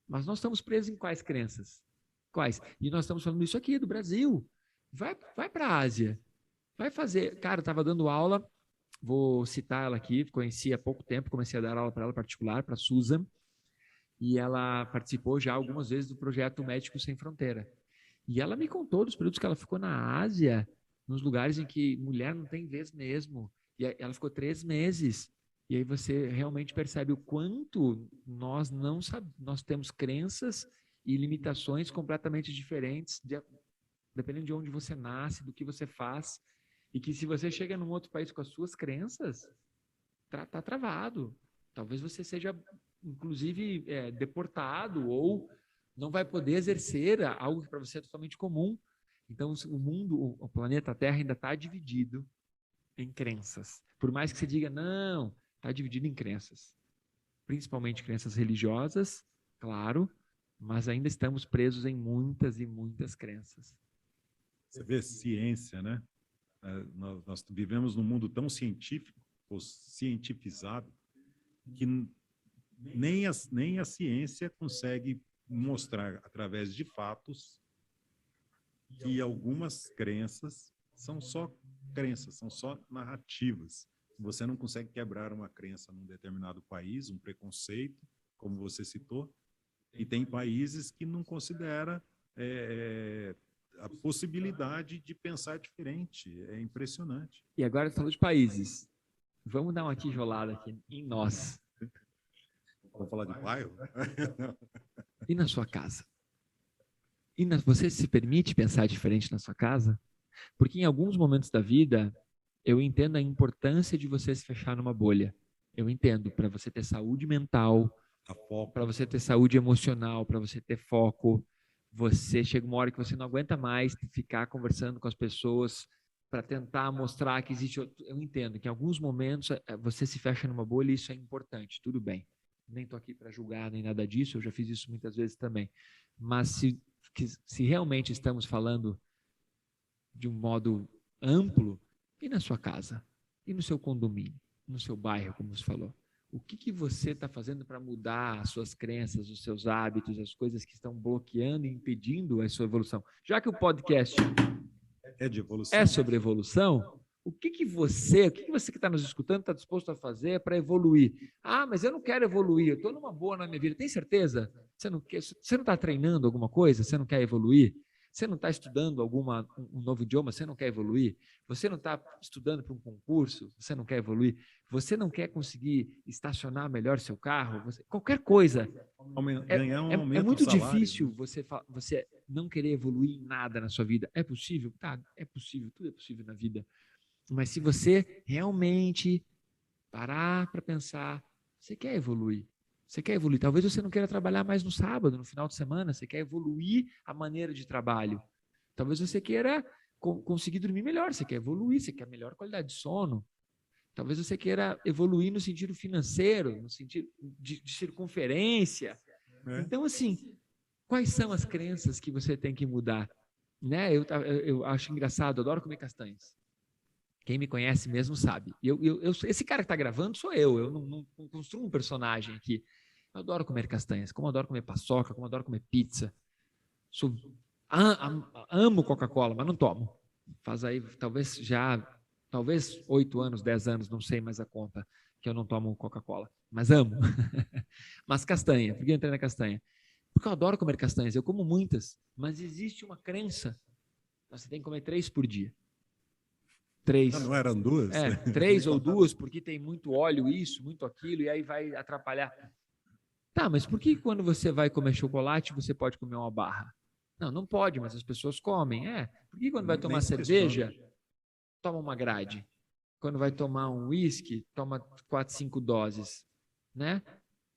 mas nós estamos presos em quais crenças? Quais? E nós estamos falando isso aqui do Brasil. Vai para a Ásia. Vai fazer. Cara, eu estava dando aula, vou citar ela aqui, conheci há pouco tempo, comecei a dar aula para ela particular, para a Susan, e ela participou já algumas vezes do projeto Médicos Sem Fronteira. E ela me contou dos períodos que ela ficou na Ásia, nos lugares em que mulher não tem vez mesmo. E ela ficou 3 meses. E aí você realmente percebe o quanto nós não sabemos, nós temos crenças e limitações completamente diferentes, dependendo de onde você nasce, do que você faz. E que se você chega num outro país com as suas crenças, tá travado. Talvez você seja, inclusive, deportado ou não vai poder exercer algo que para você é totalmente comum. Então, o mundo, o planeta Terra ainda está dividido em crenças. Por mais que você diga, não, está dividido em crenças. Principalmente crenças religiosas, claro, mas ainda estamos presos em muitas e muitas crenças. Você vê ciência, né? Nós vivemos num mundo tão científico, ou cientificado, que nem a ciência consegue mostrar, através de fatos, que algumas crenças são só crenças, são só narrativas. Você não consegue quebrar uma crença num determinado país, um preconceito, como você citou, e tem países que não considera a possibilidade de pensar diferente. É impressionante. E agora falou de países. Vamos dar uma tijolada aqui em nós. Vamos falar de bairro? E na sua casa? Você se permite pensar diferente na sua casa? Porque em alguns momentos da vida, eu entendo a importância de você se fechar numa bolha. Eu entendo, para você ter saúde mental, para você ter saúde emocional, para você ter foco, você chega uma hora que você não aguenta mais ficar conversando com as pessoas para tentar mostrar que existe outro. Eu entendo que em alguns momentos você se fecha numa bolha e isso é importante, tudo bem. Nem estou aqui para julgar nem nada disso, eu já fiz isso muitas vezes também. Mas se realmente estamos falando de um modo amplo, e na sua casa, e no seu condomínio, no seu bairro, como você falou. O que você está fazendo para mudar as suas crenças, os seus hábitos, as coisas que estão bloqueando e impedindo a sua evolução? Já que o podcast é sobre evolução, o que você que está nos escutando está disposto a fazer para evoluir? Ah, mas eu não quero evoluir, eu estou numa boa na minha vida. Tem certeza? Você não está treinando alguma coisa? Você não quer evoluir? Você não está estudando um novo idioma? Você não quer evoluir? Você não está estudando para um concurso? Você não quer evoluir? Você não quer conseguir estacionar melhor seu carro? Qualquer coisa. Ganhar um aumento é muito do salário, difícil você não querer evoluir em nada na sua vida. É possível? Tá, é possível. Tudo é possível na vida. Mas se você realmente parar para pensar, você quer evoluir. Você quer evoluir. Talvez você não queira trabalhar mais no sábado, no final de semana. Você quer evoluir a maneira de trabalho. Talvez você queira conseguir dormir melhor. Você quer evoluir. Você quer melhor qualidade de sono. Talvez você queira evoluir no sentido financeiro, no sentido de circunferência. Então, assim, quais são as crenças que você tem que mudar? Né? Eu acho engraçado, adoro comer castanhas. Quem me conhece mesmo sabe. Esse cara que está gravando sou eu não construo um personagem aqui. Eu adoro comer castanhas, como adoro comer paçoca, como adoro comer pizza. Amo Coca-Cola, mas não tomo. Faz aí, talvez 8 anos, 10 anos, não sei mais a conta, que eu não tomo Coca-Cola. Mas amo. Mas castanha, por que eu entrei na castanha? Porque eu adoro comer castanhas, eu como muitas, mas existe uma crença. Você tem que comer 3 por dia. 3. Não eram 2? 3 ou 2, porque tem muito óleo isso, muito aquilo, e aí vai atrapalhar. Tá, mas por que quando você vai comer chocolate, você pode comer uma barra? Não, não pode, mas as pessoas comem. Por que quando vai tomar cerveja, toma uma grade? Quando vai tomar um uísque, toma 4, 5 doses, né?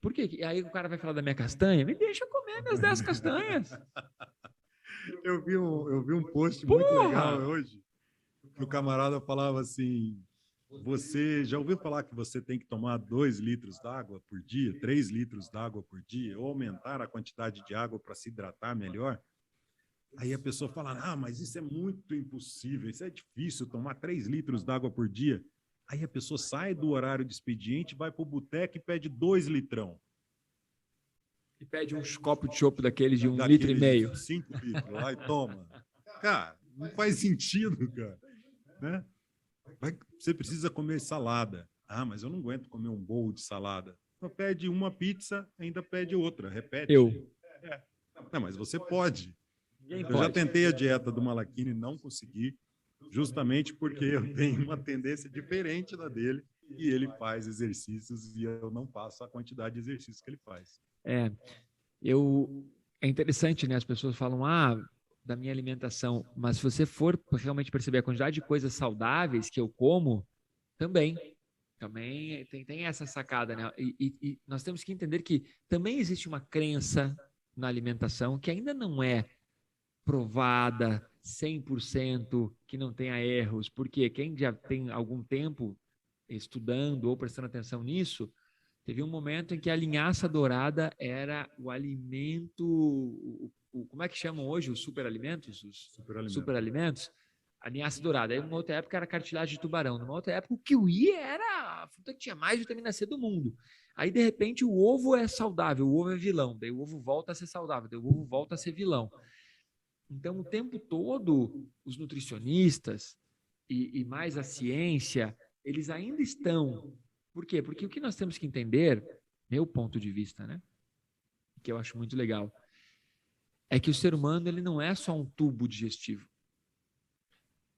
Por quê? E aí o cara vai falar da minha castanha? Me deixa comer minhas 10 castanhas. Eu vi um post Porra! muito legal hoje, que o camarada falava assim, você já ouviu falar que você tem que tomar 2 litros d'água por dia, 3 litros d'água por dia, ou aumentar a quantidade de água para se hidratar melhor? Aí a pessoa fala, mas isso é muito impossível, isso é difícil, tomar 3 litros d'água por dia. Aí a pessoa sai do horário de expediente, vai para o boteco e pede 2 litrão. E pede uns copos de chopp daqueles de 1,5 litro. 5 litros lá e toma. Cara, não faz sentido, cara. Né? Você precisa comer salada. Mas eu não aguento comer um bowl de salada. Então pede uma pizza, ainda pede outra. Repete. Não, mas você pode. Eu já tentei a dieta do Malakini e não consegui, justamente porque eu tenho uma tendência diferente da dele e ele faz exercícios e eu não faço a quantidade de exercícios que ele faz. É interessante, né? As pessoas falam, da minha alimentação, mas se você for realmente perceber a quantidade de coisas saudáveis que eu como, também tem essa sacada, né? E nós temos que entender que também existe uma crença na alimentação que ainda não é provada 100%, que não tenha erros, porque quem já tem algum tempo estudando ou prestando atenção nisso, teve um momento em que a linhaça dourada era o alimento, como é que chamam hoje os superalimentos? Os superalimentos. A linhaça dourada. Aí, numa outra época, era cartilagem de tubarão. Numa outra época, o kiwi era a fruta que tinha mais vitamina C do mundo. Aí, de repente, o ovo é saudável, o ovo é vilão. Daí o ovo volta a ser saudável, daí o ovo volta a ser vilão. Então, o tempo todo, os nutricionistas e mais a ciência, eles ainda estão. Por quê? Porque o que nós temos que entender, meu ponto de vista, né? Que eu acho muito legal, é que o ser humano ele não é só um tubo digestivo.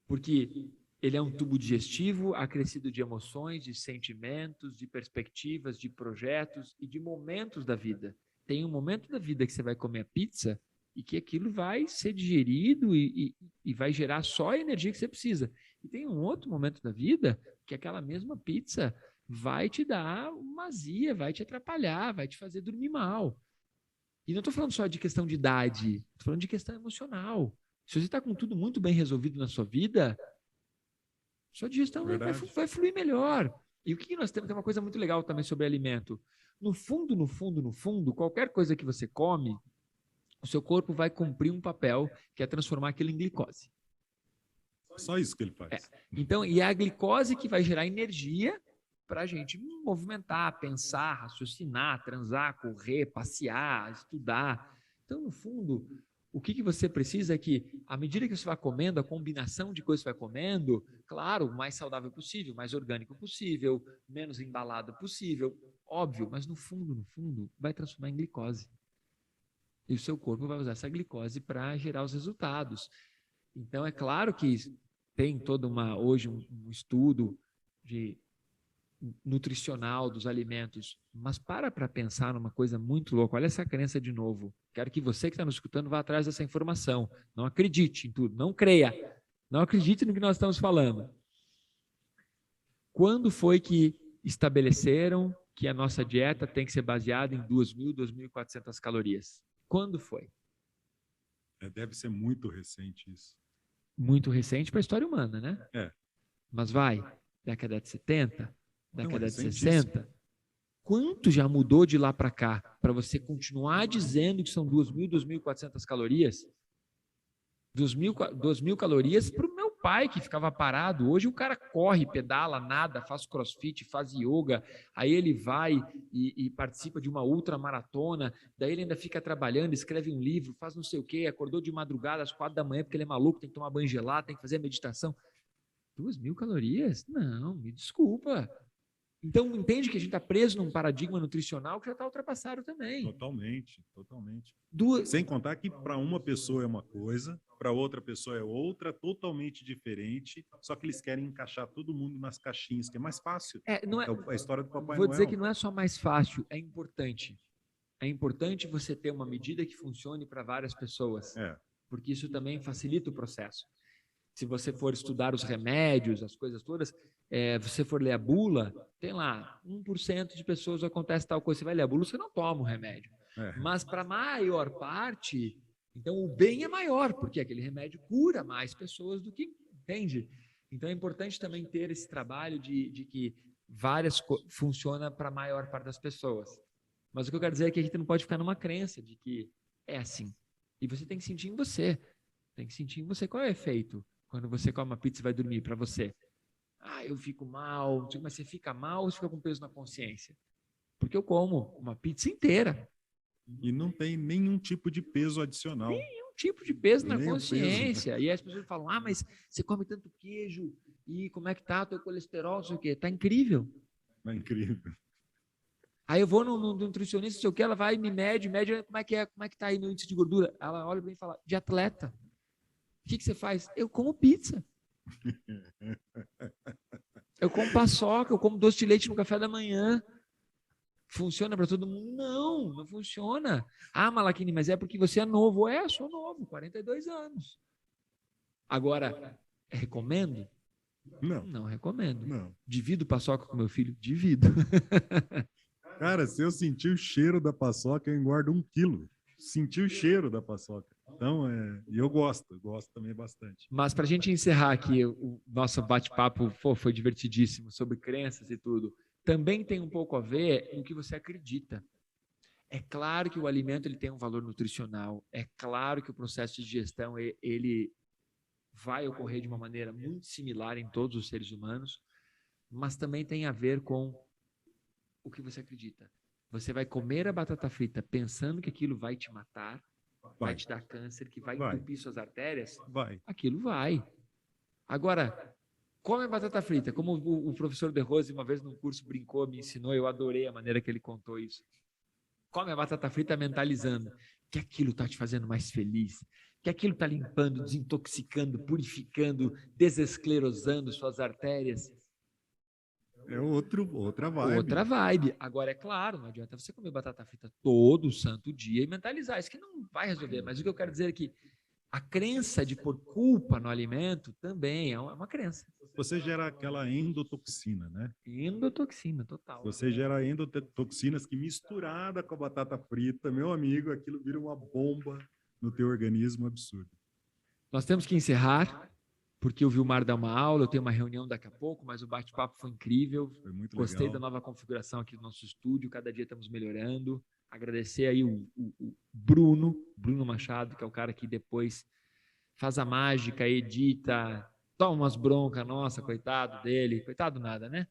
Porque ele é um tubo digestivo acrescido de emoções, de sentimentos, de perspectivas, de projetos e de momentos da vida. Tem um momento da vida que você vai comer a pizza e que aquilo vai ser digerido e vai gerar só a energia que você precisa. E tem um outro momento da vida que aquela mesma pizza vai te dar uma azia, vai te atrapalhar, vai te fazer dormir mal. E não estou falando só de questão de idade, estou falando de questão emocional. Se você está com tudo muito bem resolvido na sua vida, sua digestão vai fluir melhor. E o que nós temos? Tem uma coisa muito legal também sobre alimento. No fundo, qualquer coisa que você come, o seu corpo vai cumprir um papel que é transformar aquilo em glicose. Só isso que ele faz. Então, e é a glicose que vai gerar energia para a gente movimentar, pensar, raciocinar, transar, correr, passear, estudar. Então, no fundo, o que você precisa é que, à medida que você vai comendo, a combinação de coisas que você vai comendo, claro, o mais saudável possível, mais orgânico possível, menos embalado possível, óbvio, mas no fundo, vai transformar em glicose. E o seu corpo vai usar essa glicose para gerar os resultados. Então, é claro que tem hoje um estudo nutricional dos alimentos, mas para pensar numa coisa muito louca. Olha essa crença de novo. Quero que você que está nos escutando vá atrás dessa informação. Não acredite em tudo, não creia. Não acredite no que nós estamos falando. Quando foi que estabeleceram que a nossa dieta tem que ser baseada em 2.000, 2.400 calorias? Quando foi? Deve ser muito recente isso. Muito recente para a história humana, né? É. Mas vai. década de 70, década de recentíssimo. 60. Quanto já mudou de lá para cá? Para você continuar dizendo que são 2.000, 2.400 calorias? 2.000 calorias para o meu pai que ficava parado. Hoje o cara corre, pedala, nada, faz crossfit, faz yoga, aí ele vai e participa de uma ultramaratona, daí ele ainda fica trabalhando, escreve um livro, faz não sei o quê, acordou de madrugada às 4 da manhã porque ele é maluco, tem que tomar banho gelado, tem que fazer a meditação. 2.000 calorias? Não, me desculpa. Então, entende que a gente está preso num paradigma nutricional que já está ultrapassado também. Totalmente. Sem contar que para uma pessoa é uma coisa, para outra pessoa é outra, totalmente diferente, só que eles querem encaixar todo mundo nas caixinhas, que é mais fácil. Não é, É a história do Papai vou Noel. dizer que não é só mais fácil, é importante. É importante você ter uma medida que funcione para várias pessoas, porque isso também facilita o processo. Se você for estudar os remédios, as coisas todas, você for ler a bula, tem lá, 1% de pessoas acontece tal coisa. Você vai ler a bula, você não toma o remédio. Mas para a maior parte, então o bem é maior, porque aquele remédio cura mais pessoas do que, entende? Então é importante também ter esse trabalho de que funciona para a maior parte das pessoas. Mas o que eu quero dizer é que a gente não pode ficar numa crença de que é assim. E você tem que sentir em você. Tem que sentir em você qual é o efeito. Quando você come uma pizza e vai dormir, para você. Eu fico mal. Mas você fica mal ou você fica com peso na consciência? Porque eu como uma pizza inteira. E não tem nenhum tipo de peso adicional. Nenhum tipo de peso na Nem o consciência. peso. E aí as pessoas falam, mas você come tanto queijo e como é que tá o teu colesterol, não sei o quê. Tá incrível. É incrível. Aí eu vou no nutricionista, não sei o quê, ela vai e me mede, como é que tá aí meu índice de gordura? Ela olha para mim e fala, de atleta. O que você faz? Eu como pizza. Eu como paçoca, eu como doce de leite no café da manhã. Funciona para todo mundo? Não, não funciona. Malakini, mas é porque você é novo. Sou novo, 42 anos. Agora, recomendo? Não recomendo. Não. Divido paçoca com meu filho? Divido. Cara, se eu sentir o cheiro da paçoca, eu engordo 1 quilo. Sentir o cheiro da paçoca. Então, eu gosto também bastante. Mas para a gente encerrar aqui, o nosso bate-papo foi divertidíssimo sobre crenças e tudo. Também tem um pouco a ver com o que você acredita. É claro que o alimento ele tem um valor nutricional. É claro que o processo de digestão ele vai ocorrer de uma maneira muito similar em todos os seres humanos, mas também tem a ver com o que você acredita. Você vai comer a batata frita pensando que aquilo vai te matar, vai te dar câncer, que vai entupir suas artérias? Aquilo vai. Agora, come a batata frita, como o professor De Rose uma vez num curso brincou, me ensinou, eu adorei a maneira que ele contou isso. Come a batata frita mentalizando que aquilo está te fazendo mais feliz, que aquilo está limpando, desintoxicando, purificando, desesclerosando suas artérias. É outra vibe. Outra vibe. Agora, é claro, não adianta você comer batata frita todo santo dia e mentalizar. Isso que não vai resolver. Mas o que eu quero dizer é que a crença de pôr culpa no alimento também é uma crença. Você gera aquela endotoxina, né? Endotoxina, total. Você gera endotoxinas que misturada com a batata frita, meu amigo, aquilo vira uma bomba no teu organismo absurdo. Nós temos que encerrar, porque o Vilmar dá uma aula, eu tenho uma reunião daqui a pouco, mas o bate-papo foi incrível. Foi muito Gostei legal. da nova configuração aqui do nosso estúdio, cada dia estamos melhorando. Agradecer aí o Bruno Machado, que é o cara que depois faz a mágica, edita, toma umas broncas, nossa, coitado dele. Coitado nada, né?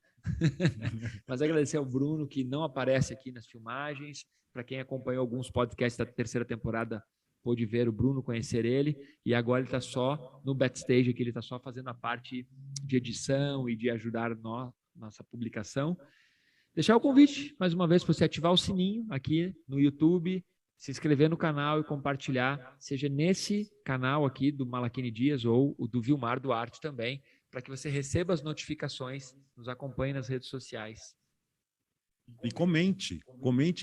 Mas agradecer ao Bruno, que não aparece aqui nas filmagens. Para quem acompanhou alguns podcasts da terceira temporada, pôde ver o Bruno, conhecer ele, e agora ele está só no backstage, aqui ele está só fazendo a parte de edição e de ajudar nossa publicação. Deixar o convite, mais uma vez, para você ativar o sininho aqui no YouTube, se inscrever no canal e compartilhar, seja nesse canal aqui do Malakini Dias ou o do Vilmar Duarte também, para que você receba as notificações, nos acompanhe nas redes sociais. E comente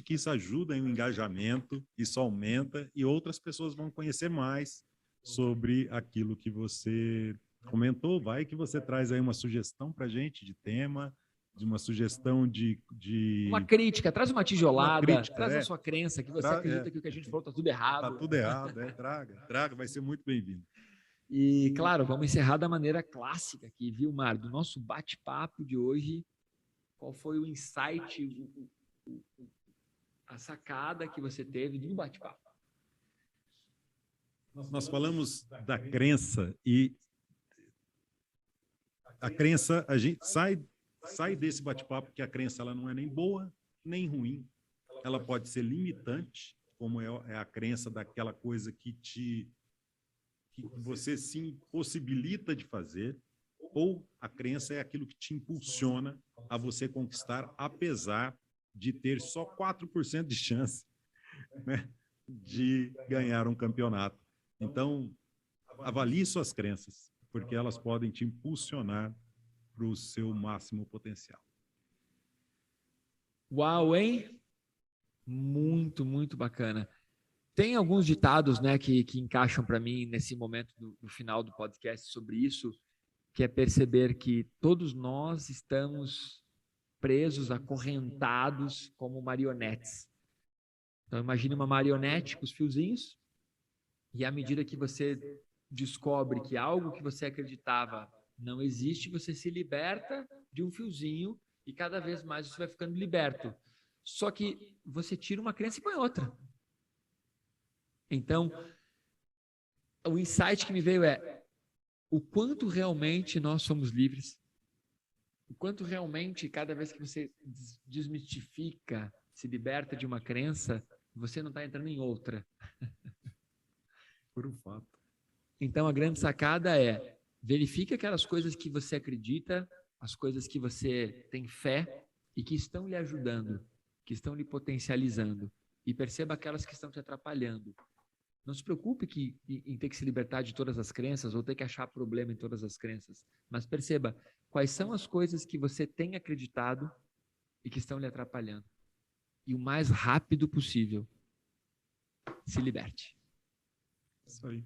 que isso ajuda em um engajamento, isso aumenta e outras pessoas vão conhecer mais sobre aquilo que você comentou. Vai que você traz aí uma sugestão para a gente de tema, de uma sugestão de... Uma crítica, traz uma tijolada, crítica, traz a sua crença, que você acredita que o que a gente falou está tudo errado. Está tudo errado, traga, vai ser muito bem-vindo. E, claro, vamos encerrar da maneira clássica aqui, viu, Mar? Do nosso bate-papo de hoje, qual foi o insight, a sacada que você teve do bate-papo? Nós falamos da crença e a crença, a gente sai desse bate-papo que a crença ela não é nem boa, nem ruim. Ela pode ser limitante, como é a crença daquela coisa que você se impossibilita de fazer, ou a crença é aquilo que te impulsiona a você conquistar, apesar de ter só 4% de chance, né, de ganhar um campeonato. Então, avalie suas crenças, porque elas podem te impulsionar para o seu máximo potencial. Uau, hein? Muito, muito bacana. Tem alguns ditados, né, que encaixam para mim nesse momento do final do podcast sobre isso, que é perceber que todos nós estamos presos, acorrentados como marionetes. Então, imagine uma marionete com os fiozinhos, e à medida que você descobre que algo que você acreditava não existe, você se liberta de um fiozinho e cada vez mais você vai ficando liberto. Só que você tira uma crença e põe outra. Então, o insight que me veio é o quanto realmente nós somos livres, o quanto realmente cada vez que você desmistifica, se liberta de uma crença, você não está entrando em outra. Por um fato. Então, a grande sacada é verifique aquelas coisas que você acredita, as coisas que você tem fé e que estão lhe ajudando, que estão lhe potencializando, e perceba aquelas que estão te atrapalhando. Não se preocupe em ter que se libertar de todas as crenças ou ter que achar problema em todas as crenças, mas perceba quais são as coisas que você tem acreditado e que estão lhe atrapalhando. E o mais rápido possível, se liberte. Isso aí.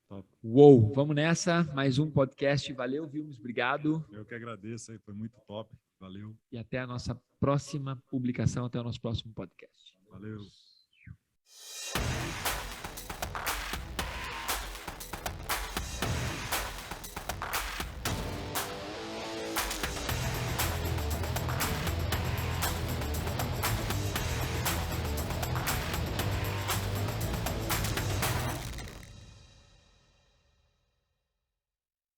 Top. Uou, vamos nessa, mais um podcast. Valeu, Vilmos, obrigado. Eu que agradeço, aí foi muito top. Valeu. E até a nossa próxima publicação, até o nosso próximo podcast. Valeu.